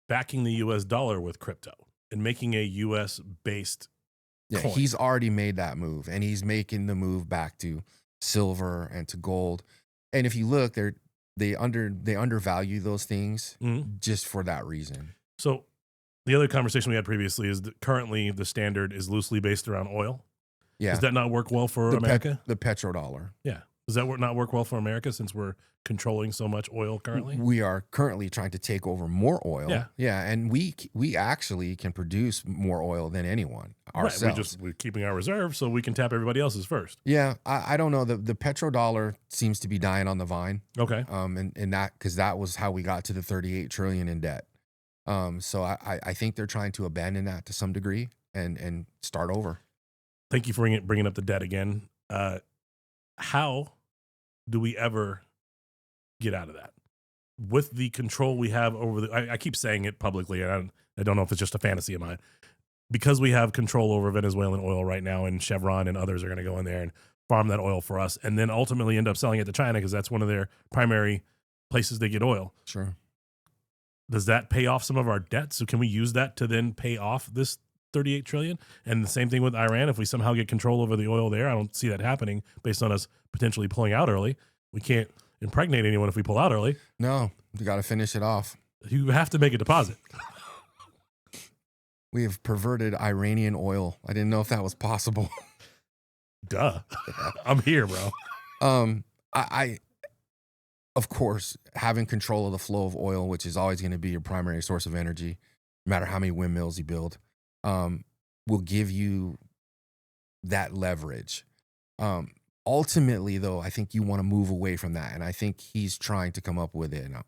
backing the US dollar with crypto and making a US based Yeah, coin. he's already made that move, and he's making the move back to silver and to gold. And if you look, they undervalue those things Mhm. just for that reason. So the other conversation we had previously is that currently the standard is loosely based around oil. Yeah, Does that not work well for America? the petrodollar. Yeah. Does that not work well for America since we're controlling so much oil currently? We are currently trying to take over more oil. Yeah. And we actually can produce more oil than anyone ourselves. Right. We're keeping our reserves so we can tap everybody else's first. Yeah, I don't know. The petrodollar seems to be dying on the vine. Okay. And that because that was how we got to the 38 trillion in debt. So I think they're trying to abandon that to some degree and start over. Thank you for bringing up the debt again. How do we ever get out of that with the control we have over the? I keep saying it publicly, and I don't know if it's just a fantasy of mine. Because we have control over Venezuelan oil right now, and Chevron and others are going to go in there and farm that oil for us, and then ultimately end up selling it to China because that's one of their primary places they get oil. Sure. Does that pay off some of our debt? So can we use that to then pay off this 38 trillion? And the same thing with Iran. If we somehow get control over the oil there, I don't see that happening based on us potentially pulling out early. We can't impregnate anyone if we pull out early. No, you got to finish it off. You have to make a deposit. We have perverted Iranian oil. I didn't know if that was possible. Duh. I'm here, bro. I of course, having control of the flow of oil, which is always going to be your primary source of energy, no matter how many windmills you build, will give you that leverage. Ultimately, though, I think you want to move away from that, and I think he's trying to come up with an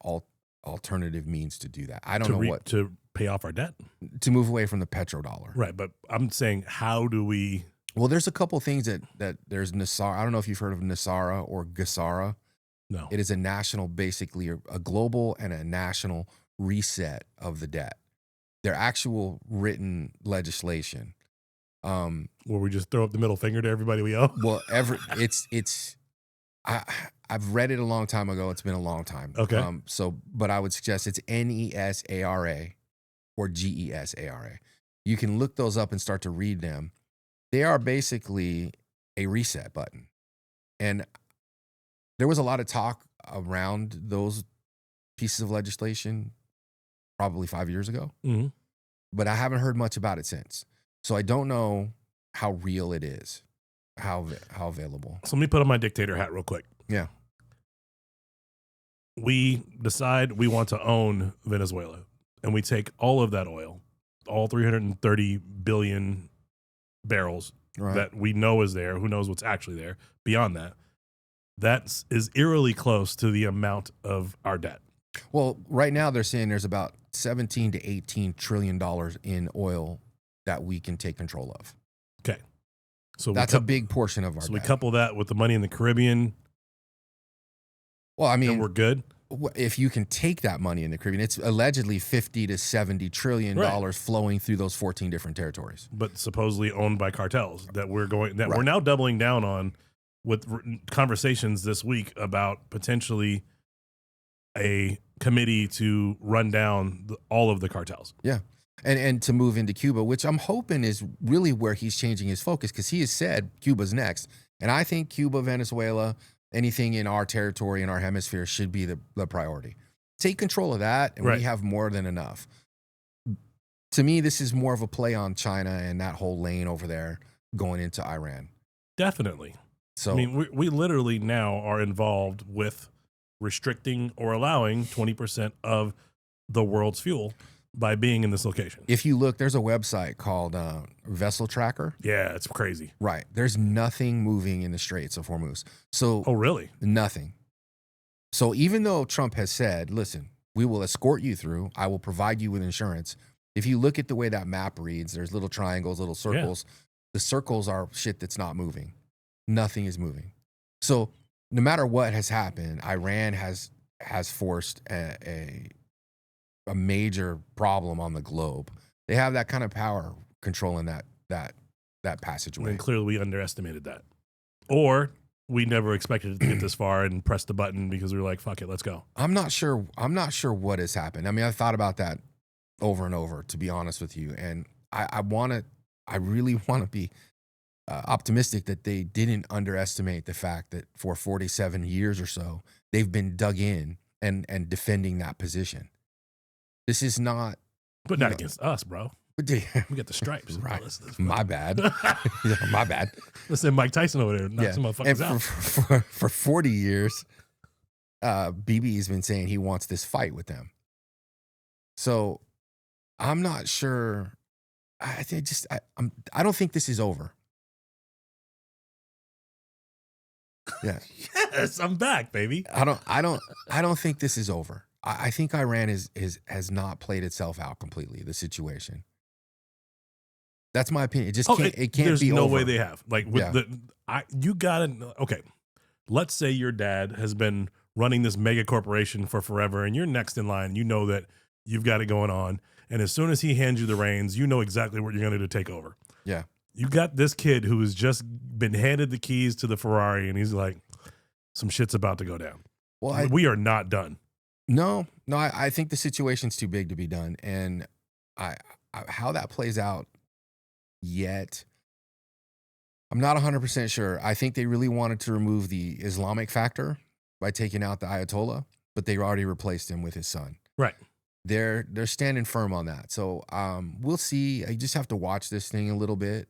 alternative means to do that. I don't know what to pay off our debt, to move away from the petrodollar. right? But I'm saying, how do we? Well, there's a couple things that there's NESARA. I don't know if you've heard of NESARA or GESARA. No. It is a national, basically a global and a national reset of the debt. Their actual written legislation. Where we just throw up the middle finger to everybody we owe. Well, I've read it a long time ago. It's been a long time. Okay. But I would suggest it's NESARA or GESARA. You can look those up and start to read them. They are basically a reset button. And there was a lot of talk around those pieces of legislation probably 5 years ago, but I haven't heard much about it since. So I don't know how real it is, how available. So let me put on my dictator hat real quick. Yeah. We decide we want to own Venezuela, and we take all of that oil, all 330 billion barrels that we know is there. Who knows what's actually there beyond that? That is eerily close to the amount of our debt. Well, right now they're saying there's about 17 to 18 trillion dollars in oil that we can take control of. Okay. So that's a big portion of our debt. So we couple that with the money in the Caribbean. Well, I mean, and we're good. If you can take that money in the Caribbean, it's allegedly 50 to 70 trillion dollars flowing through those 14 different territories. But supposedly owned by cartels that we're now doubling down on with conversations this week about potentially a committee to run down all of the cartels. Yeah. And to move into Cuba, which I'm hoping is really where he's changing his focus, because he has said Cuba's next. And I think Cuba, Venezuela, anything in our territory, in our hemisphere should be the priority. Take control of that, and we have more than enough. To me, this is more of a play on China and that whole lane over there going into Iran. Definitely. So I mean, we literally now are involved with restricting or allowing 20% of the world's fuel by being in this location. If you look, there's a website called Vessel Tracker. Yeah, it's crazy. Right. There's nothing moving in the Straits of Hormuz. So, oh, really? Nothing. So even though Trump has said, listen, we will escort you through, I will provide you with insurance. If you look at the way that map reads, there's little triangles, little circles. Yeah. The circles are shit that's not moving. Nothing is moving. So no matter what has happened, Iran has forced a a major problem on the globe. They have that kind of power controlling that passageway. And clearly we underestimated that. Or we never expected it to get this far and press the button because we were like, fuck it, let's go. I'm not sure what has happened. I mean, I've thought about that over and over, to be honest with you. And I really want to be optimistic that they didn't underestimate the fact that for 47 years or so, they've been dug in and defending that position. This is not. But not against us, bro. We got the stripes. Right. Oh, my bad. Yeah, my bad. Listen, Mike Tyson over there knock some motherfuckers out. For 40 years, BB's been saying he wants this fight with them. So I'm not sure. I don't think this is over. Yeah. Yes, I'm back, baby. I don't think this is over. I think Iran has not played itself out completely, the situation. That's my opinion. It just can't be over. There's no way they have. Like with you gotta okay. Let's say your dad has been running this mega corporation for forever and you're next in line. You know that you've got it going on. And as soon as he hands you the reins, you know exactly what you're gonna do to take over. Yeah. You got this kid who has just been handed the keys to the Ferrari and he's like, some shit's about to go down. Well, we are not done. No, I think the situation's too big to be done. And how that plays out yet, I'm not 100% sure. I think they really wanted to remove the Islamic factor by taking out the Ayatollah, but they already replaced him with his son. Right. They're standing firm on that. So we'll see. I just have to watch this thing a little bit.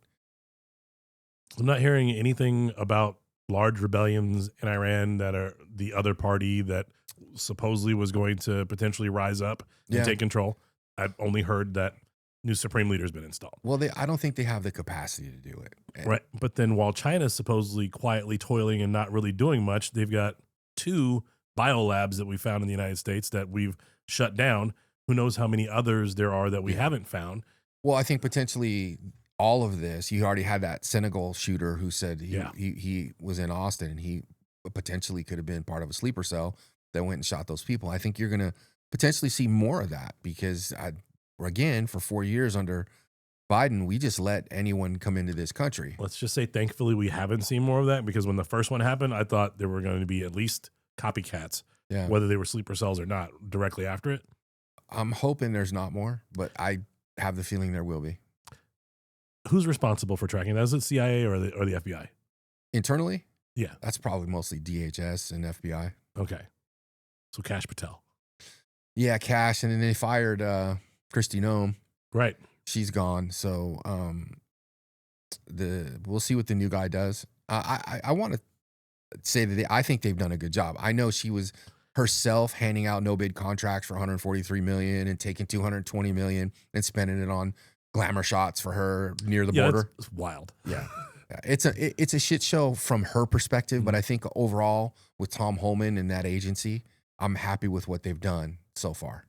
I'm not hearing anything about large rebellions in Iran that are the other party that supposedly was going to potentially rise up and take control. I've only heard that new supreme leader has been installed. Well, I don't think they have the capacity to do it. Right. But then while China's supposedly quietly toiling and not really doing much, they've got 2 biolabs that we found in the United States that we've shut down. Who knows how many others there are that we haven't found. Well, I think potentially all of this, you already had that Senegal shooter who said he was in Austin and he potentially could have been part of a sleeper cell that went and shot those people. I think you're going to potentially see more of that because, again, for 4 years under Biden, we just let anyone come into this country. Let's just say, thankfully, we haven't seen more of that because when the first one happened, I thought there were going to be at least copycats, whether they were sleeper cells or not, directly after it. I'm hoping there's not more, but I have the feeling there will be. Who's responsible for tracking that? Is it CIA or the FBI? Internally? Yeah. That's probably mostly DHS and FBI. Okay. So Kash Patel. Yeah, Kash. And then they fired Kristi Noem. Right. She's gone. So we'll see what the new guy does. I want to say that I think they've done a good job. I know she was herself handing out no bid contracts for $143 million and taking $220 million and spending it on glamour shots for her near the border. It's wild. Yeah. It's a shit show from her perspective, but I think overall with Tom Holman and that agency, I'm happy with what they've done so far.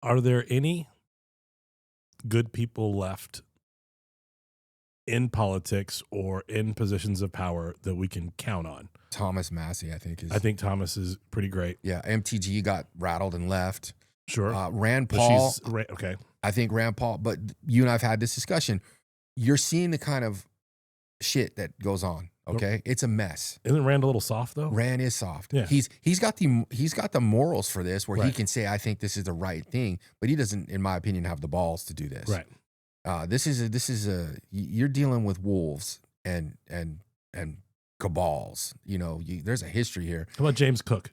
Are there any good people left in politics or in positions of power that we can count on? Thomas Massey, I think Thomas is pretty great. Yeah, MTG got rattled and left. Sure. Rand Paul. Okay. I think Rand Paul, but you and I've had this discussion. You're seeing the kind of shit that goes on. Okay, it's a mess. Isn't Rand a little soft though? Rand is soft. Yeah. He's got the morals for this, where he can say, "I think this is the right thing," but he doesn't, in my opinion, have the balls to do this. Right. This is you're dealing with wolves and cabals. You know, there's a history here. How about James Cook?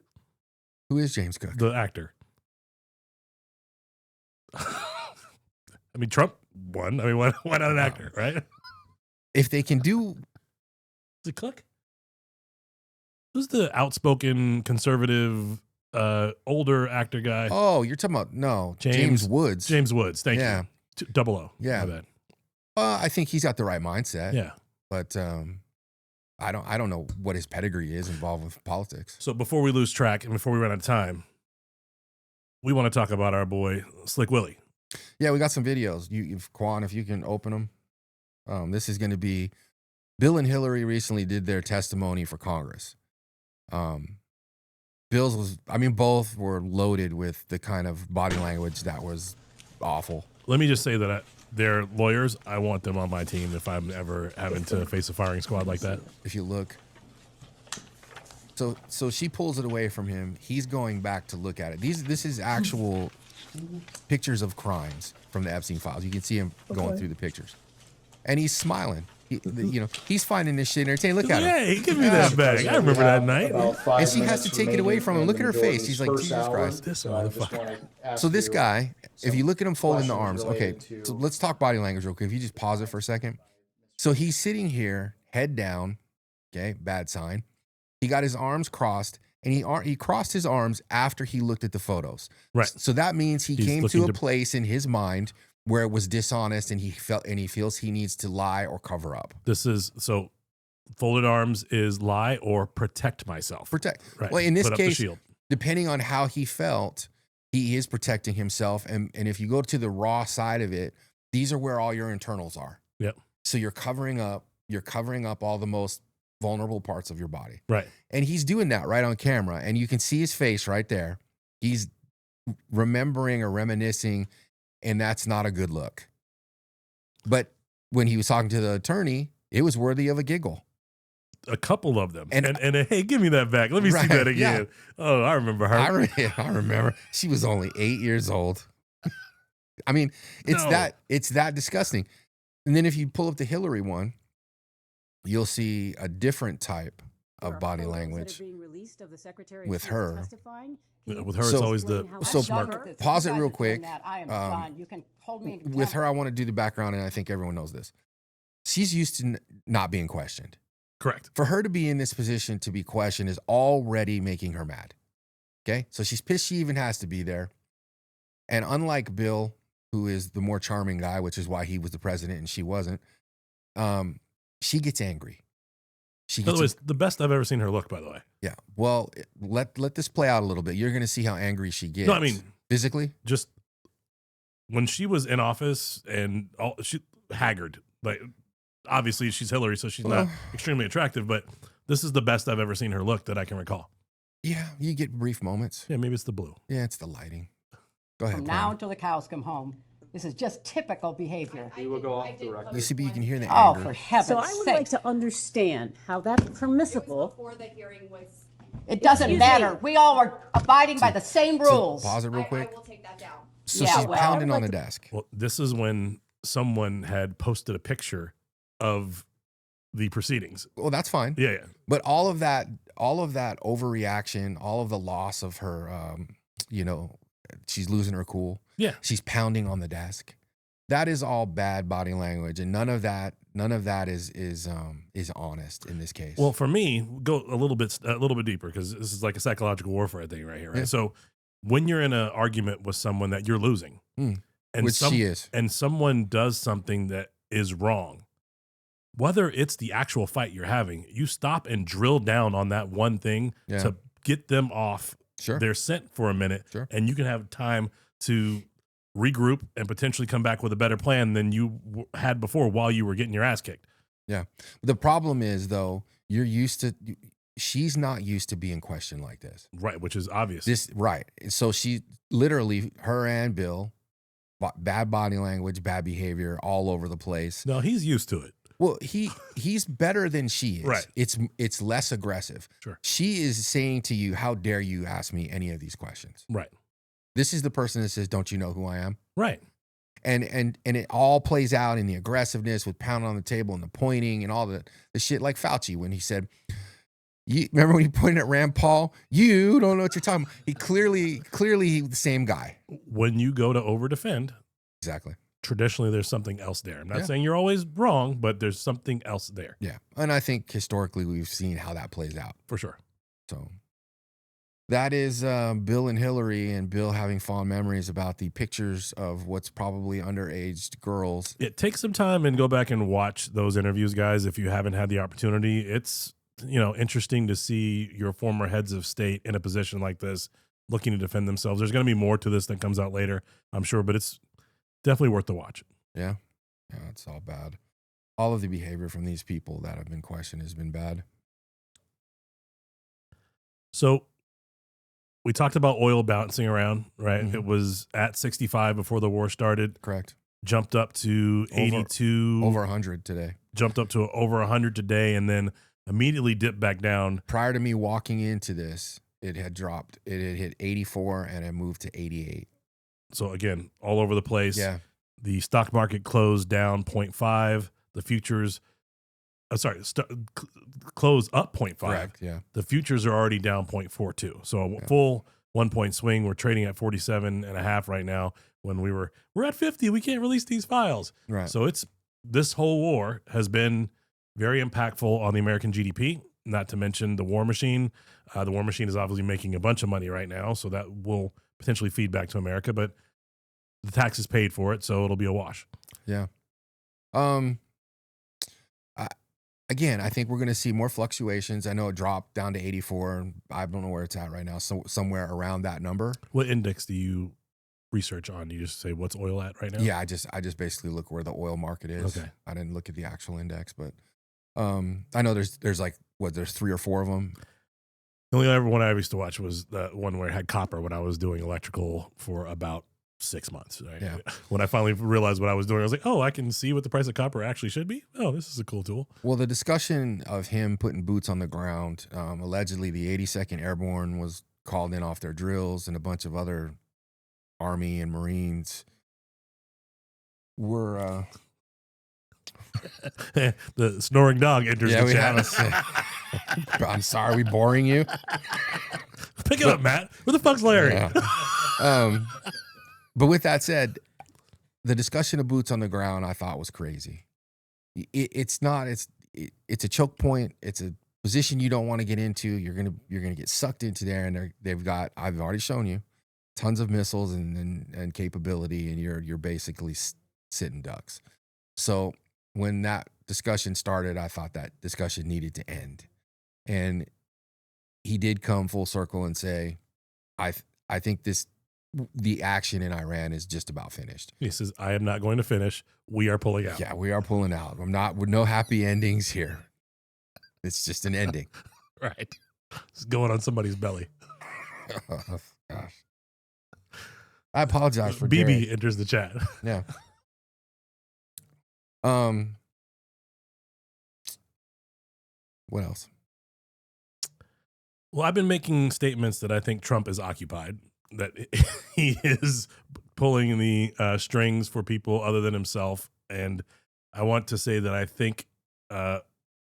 Who is James Cook? The actor. I mean, Trump won. I mean, why not an actor, right? If they can do... Is it Cook? Who's the outspoken, conservative, older actor guy? Oh, you're talking about, James Woods. James Woods, thank you. 00. Yeah. My bad. I think he's got the right mindset. Yeah. But I don't know what his pedigree is involved with politics. So before we lose track and before we run out of time, we want to talk about our boy, Slick Willie. Yeah, we got some videos. Quan, if you can open them. This is going to be... Bill and Hillary recently did their testimony for Congress. Bill Bill's was, I mean, both were loaded with the kind of body language that was awful. Let me just say that they're lawyers. I want them on my team if I'm ever having to face a firing squad like that. If you look. So she pulls it away from him. He's going back to look at it. This is actual pictures of crimes from the Epstein files. You can see him going through the pictures. And he's smiling. He's finding this shit entertaining. Look at him. Hey, give me that back. I remember that night. And she has to take it away from him. Look at her face. She's like, Jesus Christ. This motherfucker. So this guy, if you look at him folding the arms, okay, so let's talk body language real quick. If you just pause it for a second. So he's sitting here, head down, okay, bad sign. He got his arms crossed, and he crossed his arms after he looked at the photos. Right. So that means he came to a place in his mind where it was dishonest, and he feels he needs to lie or cover up. This is so folded arms is lie or protect myself. Protect. Right. Well, in this Put up case, the shield. Depending on how he felt, he is protecting himself. And if you go to the raw side of it, these are where all your internals are. Yep. So you're covering up all the most vulnerable parts of your body. Right. And he's doing that right on camera. And you can see his face right there. He's remembering or reminiscing, and that's not a good look. But when he was talking to the attorney, it was worthy of a giggle. A couple of them. And hey, give me that back. Let me see that again. Yeah. Oh, I remember her. I remember. She was only 8 years old. I mean, it's that disgusting. And then if you pull up the Hillary one, you'll see a different type of body language with her. With her, it's always the smart. Pause it real quick. With her, I want to do the background, and I think everyone knows this. She's used to not being questioned. Correct. For her to be in this position to be questioned is already making her mad. Okay? So she's pissed she even has to be there. And unlike Bill, who is the more charming guy, which is why he was the president and she wasn't, she gets angry. By the way, it's the best I've ever seen her look, by the way. Yeah. Well, let this play out a little bit. You're going to see how angry she gets. No, I mean, physically? Just when she was in office and she haggard. Like, obviously, she's Hillary, so she's not extremely attractive, but this is the best I've ever seen her look that I can recall. Yeah, you get brief moments. Yeah, maybe it's the blue. Yeah, it's the lighting. Go ahead. From now until the cows come home. This is just typical behavior. We will go off the record. You see, but you can hear the Oh, anger. for heaven's sake. So I would like to understand how that's permissible. Before the hearing was. It doesn't Excuse matter. me. We all are abiding by the same rules. So pause it real quick. I will take that down. So Yeah, she's well, pounding on the desk. Well, this is when someone had posted a picture of the proceedings. Well, that's fine. Yeah. But all of that overreaction, all of the loss of her, she's losing her cool. Yeah. She's pounding on the desk. That is all bad body language, and none of that is honest in this case. Well, for me, go a little bit deeper because this is like a psychological warfare thing right here, right? Yeah. So when you're in an argument with someone that you're losing, and which she is, and someone does something that is wrong, whether it's the actual fight you're having, you stop and drill down on that one thing to get them off their scent for a minute, and you can have time to regroup and potentially come back with a better plan than you had before while you were getting your ass kicked. Yeah. The problem is, though, she's not used to being questioned like this. Right, which is obvious. Right. So she literally, her and Bill, bad body language, bad behavior all over the place. No, he's used to it. Well, he's better than she is. Right. It's less aggressive. Sure. She is saying to you, how dare you ask me any of these questions? Right. This is the person that says, don't you know who I am? Right. And it all plays out in the aggressiveness with pounding on the table and the pointing and all the shit, like Fauci when he said, remember when he pointed at Rand Paul? You don't know what you're talking about. He clearly the same guy. When you go to overdefend, exactly. Traditionally, there's something else there. I'm not saying you're always wrong, but there's something else there. Yeah. And I think historically we've seen how that plays out. For sure. So that is Bill and Hillary, and Bill having fond memories about the pictures of what's probably underage girls. It takes some time and go back and watch those interviews, guys, if you haven't had the opportunity. It's interesting to see your former heads of state in a position like this looking to defend themselves. There's going to be more to this that comes out later, I'm sure, but it's definitely worth the watch. Yeah. Yeah, it's all bad. All of the behavior from these people that have been questioned has been bad. So we talked about oil bouncing around, right? Mhm. It was at 65 before the war started, Correct. jumped up to 82, Over 100 today. jumped up to over 100 today, and then immediately dipped back down. Prior to me walking into this, it had dropped. It had hit 84 and it moved to 88. So again, all over the place. Yeah. The stock market closed down 0.5. The futures, closed up 0.5. Correct. Yeah. The futures are already down 0.42. So a Yeah. full 1 point swing. We're trading at 47.5 right now when we're at 50. We can't release these files. Right. So this whole war has been very impactful on the American GDP, not to mention the war machine. The war machine is obviously making a bunch of money right now, so that will potentially feed back to America, but the tax is paid for it, so it'll be a wash. Yeah. Again, I think we're going to see more fluctuations. I know it dropped down to 84. And I don't know where it's at right now. So somewhere around that number. What index do you research on? Do you just say what's oil at right now? Yeah, I just basically look where the oil market is. Okay. I didn't look at the actual index, but I know there's like there's 3 or 4 of them. The only other one I used to watch was the one where it had copper when I was doing electrical for about 6 months. Right? Yeah. When I finally realized what I was doing, I was like, oh, I can see what the price of copper actually should be. Oh, this is a cool tool. Well, the discussion of him putting boots on the ground, allegedly the 82nd Airborne was called in off their drills, and a bunch of other Army and Marines were. The snoring dog enters Yeah, the we chat. have I'm sorry, we boring you. Pick it up, Matt. Where the fuck's Larry? Yeah. But with that said, the discussion of boots on the ground I thought was crazy. It's not. It's a choke point. It's a position you don't want to get into. You're gonna get sucked into there, and they've got. I've already shown you tons of missiles and capability, and you're basically sitting ducks. So when that discussion started, I thought that discussion needed to end, and he did come full circle and say, I think the action in Iran is just about finished. He says, I am not going to finish. We are pulling out. Yeah, we are pulling out. I'm not with no happy endings here. It's just an ending. Right. It's going on somebody's belly. Oh, gosh. I apologize for BB Derek. enters the chat. Yeah. What else? Well, I've been making statements that I think Trump is occupied, that he is pulling the strings for people other than himself. And I want to say that I think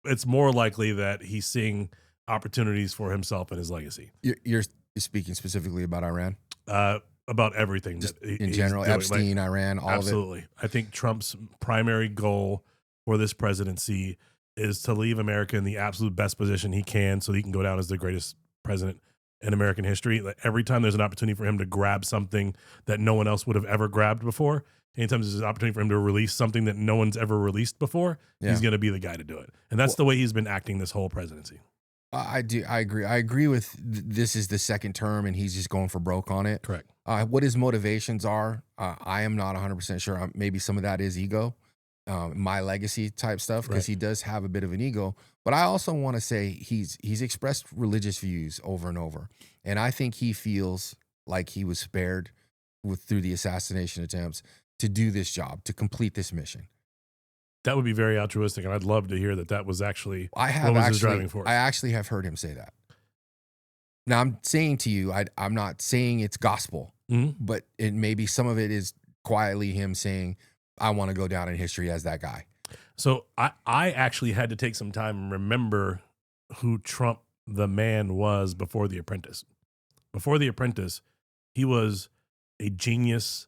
it's more likely that he's seeing opportunities for himself and his legacy. You're speaking specifically about Iran? About everything. Just that in he's general, doing. Epstein, Iran, all absolutely. of it? I think Trump's primary goal for this presidency is to leave America in the absolute best position he can so he can go down as the greatest president in American history. Like every time there's an opportunity for him to grab something that no one else would have ever grabbed before, anytime there's an opportunity for him to release something that no one's ever released before, he's going to be the guy to do it. And that's the way he's been acting this whole presidency. I agree. I agree with this is the second term and he's just going for broke on it. Correct. What his motivations are, I am not 100% sure. Maybe some of that is ego, my legacy type stuff, because he does have a bit of an ego. But I also want to say he's expressed religious views over and over. And I think he feels like he was spared through the assassination attempts to do this job, to complete this mission. That would be very altruistic, and I'd love to hear that was actually his driving force. I actually have heard him say that. Now, I'm saying to you, I'm not saying it's gospel, but maybe some of it is quietly him saying, I want to go down in history as that guy. So I actually had to take some time and remember who Trump the man was before The Apprentice. Before The Apprentice, he was a genius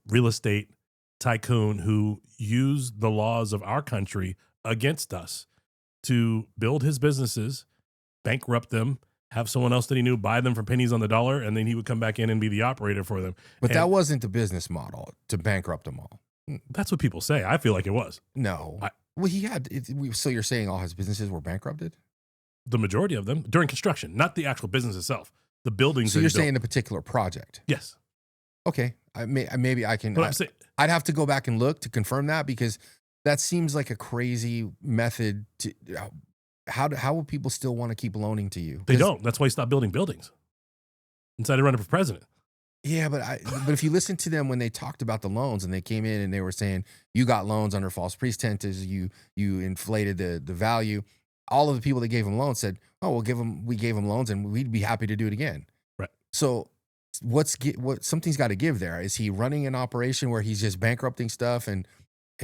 real estate tycoon who used the laws of our country against us to build his businesses, bankrupt them, have someone else that he knew buy them for pennies on the dollar, and then he would come back in and be the operator for them. But that wasn't the business model, to bankrupt them all. That's what people say. I feel like it was. No. Well, he had. So you're saying all his businesses were bankrupted? The majority of them during construction, not the actual business itself. The buildings. So you're saying the particular project? Yes. Okay. Maybe I can. But I'd have to go back and look to confirm that, because that seems like a crazy method to. How will people still want to keep loaning to you? They don't. That's why he stopped building buildings. decided to run for president. Yeah, but if you listen to them when they talked about the loans and they came in and they were saying you got loans under false pretenses, you inflated the value. All of the people that gave them loans said, "Oh, we gave them loans and we'd be happy to do it again." Right. So something's got to give there. Is he running an operation where he's just bankrupting stuff and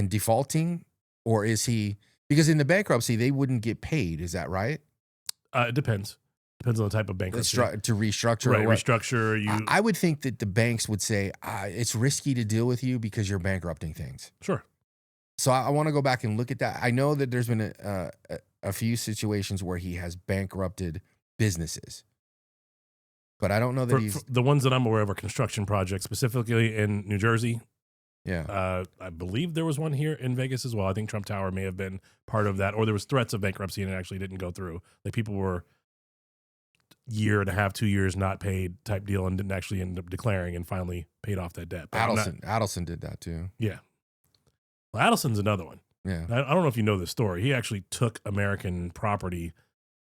defaulting, or is he? Because in the bankruptcy they wouldn't get paid. Is that right? It depends. Depends on the type of bankruptcy. To restructure. Right, or what? restructure. I would think that the banks would say it's risky to deal with you because you're bankrupting things. Sure. So I want to go back and look at that. I know that there's been a few situations where he has bankrupted businesses, but I don't know that For the ones that I'm aware of are construction projects, specifically in New Jersey. Yeah. I believe there was one here in Vegas as well. I think Trump Tower may have been part of that, or there was threats of bankruptcy and it actually didn't go through. Like people were year and a half, 2 years not paid type deal and didn't actually end up declaring and finally paid off that debt. But Adelson did that too. Yeah. Well, Adelson's another one. Yeah. I don't know if you know this story. He actually took American property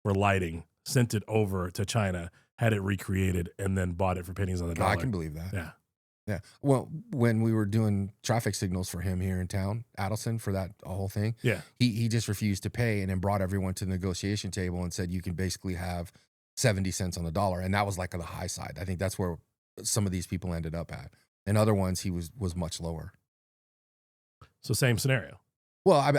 for lighting, sent it over to China, had it recreated, and then bought it for pennies on the dollar. I can believe that. Yeah. Yeah. Well, when we were doing traffic signals for him here in town, Adelson, for that whole thing, Yeah. he just refused to pay and then brought everyone to the negotiation table and said, you can basically have 70 cents on the dollar. And that was like on the high side. I think that's where some of these people ended up at. And other ones, he was much lower. So same scenario. Well, I'm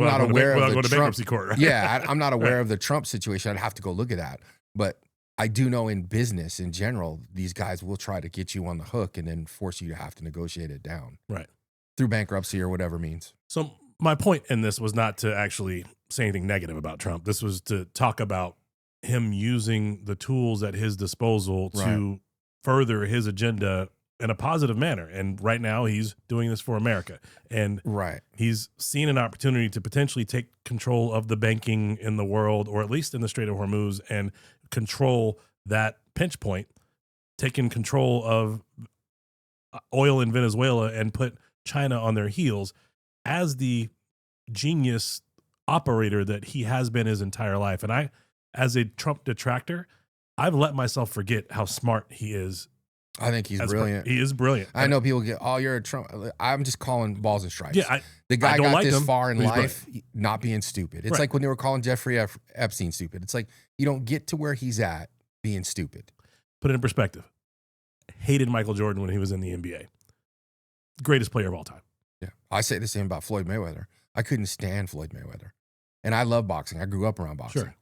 not aware of the Trump. Bankruptcy court, right? Yeah, I'm not aware of the Trump situation. I'd have to go look at that. But I do know in business in general, these guys will try to get you on the hook and then force you to have to negotiate it down. Right. Through bankruptcy or whatever means. So my point in this was not to actually say anything negative about Trump. This was to talk about him using the tools at his disposal to further his agenda in a positive manner. And right now he's doing this for America. And he's seen an opportunity to potentially take control of the banking in the world, or at least in the Strait of Hormuz, and control that pinch point, taking control of oil in Venezuela and put China on their heels as the genius operator that he has been his entire life. And I, as a Trump detractor, I've let myself forget how smart he is. I think he's brilliant. He is brilliant. I know people get, oh, you're a Trump. I'm just calling balls and strikes. Yeah, the guy got this far in life brilliant. Not being stupid. It's like when they were calling Jeffrey Epstein stupid. It's like you don't get to where he's at being stupid. Put it in perspective. Hated Michael Jordan when he was in the NBA. Greatest player of all time. Yeah, I say the same about Floyd Mayweather. I couldn't stand Floyd Mayweather. And I love boxing. I grew up around boxing. Sure.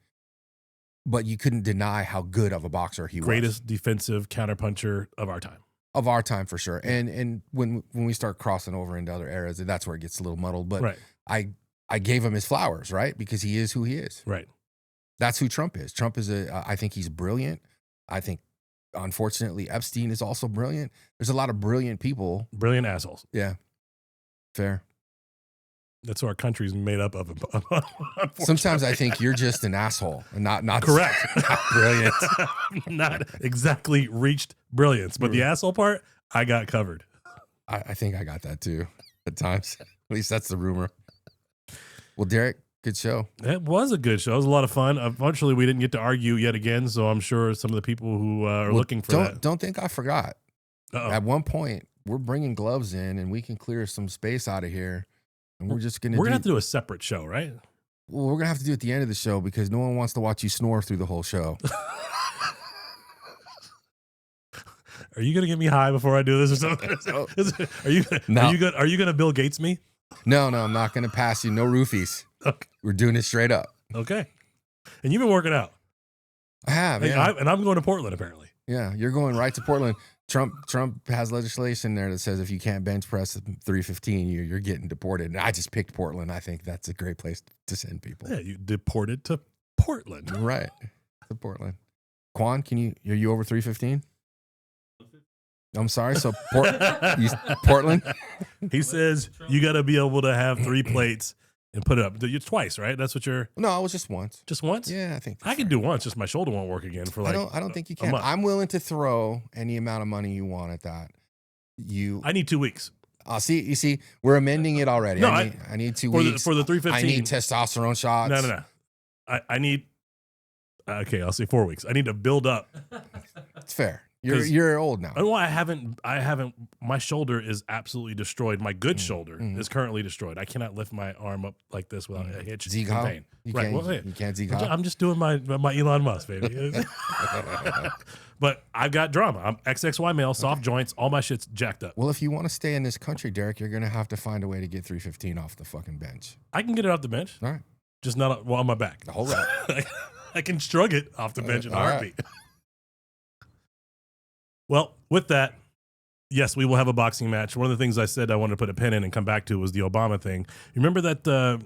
But you couldn't deny how good of a boxer he was. Greatest defensive counterpuncher of our time. Of our time, for sure. And when we start crossing over into other eras, that's where it gets a little muddled. But I gave him his flowers, right? Because he is who he is. Right. That's who Trump is. Trump is I think he's brilliant. I think, unfortunately, Epstein is also brilliant. There's a lot of brilliant people. Brilliant assholes. Yeah. Fair. That's what our country's made up of. Sometimes I think you're just an asshole and not correct. Not brilliant. Not exactly reached brilliance, but the asshole part, I got covered. I think I got that too at times. At least that's the rumor. Well, Derek, good show. It was a good show. It was a lot of fun. Unfortunately, we didn't get to argue yet again, so I'm sure some of the people who are looking for that. Don't think I forgot. Uh-oh. At one point, we're bringing gloves in and we can clear some space out of here. And we're just gonna have to do a separate show, right? Well, we're gonna have to do it at the end of the show because no one wants to watch you snore through the whole show. Are you gonna get me high before I do this or something? Are you gonna Bill Gates me? No, I'm not gonna pass you. No roofies. Okay. We're doing it straight up. Okay. And you've been working out. I have, and I'm going to Portland apparently. Yeah, you're going right to Portland. Trump has legislation there that says if you can't bench press 315, you're getting deported. And I just picked Portland. I think that's a great place to send people. Yeah, you deported to Portland. Right, to Portland. Quan, are you over 315? I'm sorry. So Portland. He says you got to be able to have 3 plates and put it up. You're twice, right? That's what you're. No, I was just once. Just once? Yeah, I think I can do once. Just my shoulder won't work again for like. I don't think you can. I'm willing to throw any amount of money you want at that. I need 2 weeks. See, you see, we're amending it already. No, I need 2 weeks for the 315. I need testosterone shots. No. I need. Okay, I'll say 4 weeks. I need to build up. It's fair. You're old now. I don't know why I haven't, my shoulder is absolutely destroyed. My good shoulder is currently destroyed. I cannot lift my arm up like this without a hitch and pain. You Right. can't, Well, you can't Zeke I'm just doing my Elon Musk, baby. But I've got drama. I'm XXY male, soft joints, all my shit's jacked up. Well, if you want to stay in this country, Derek, you're going to have to find a way to get 315 off the fucking bench. I can get it off the bench. All right. Just not on my back. Hold on. I can shrug it off the bench in a All right. heartbeat. Well, with that, yes, we will have a boxing match. One of the things I said I wanted to put a pin in and come back to was the Obama thing. You remember that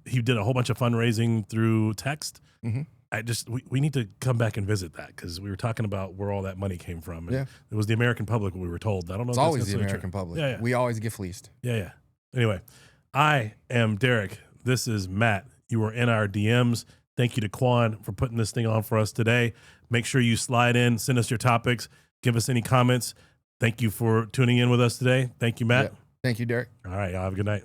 he did a whole bunch of fundraising through text? Mm-hmm. We need to come back and visit that because we were talking about where all that money came from. And it was the American public, we were told. I don't know. It's if that's always the necessarily American true. public. Yeah. We always get fleeced. Yeah. Anyway, I am Derek. This is Matt. You are in our DMs. Thank you to Quan for putting this thing on for us today. Make sure you slide in, send us your topics, give us any comments. Thank you for tuning in with us today. Thank you, Matt. Yeah. Thank you, Derek. All right, y'all have a good night.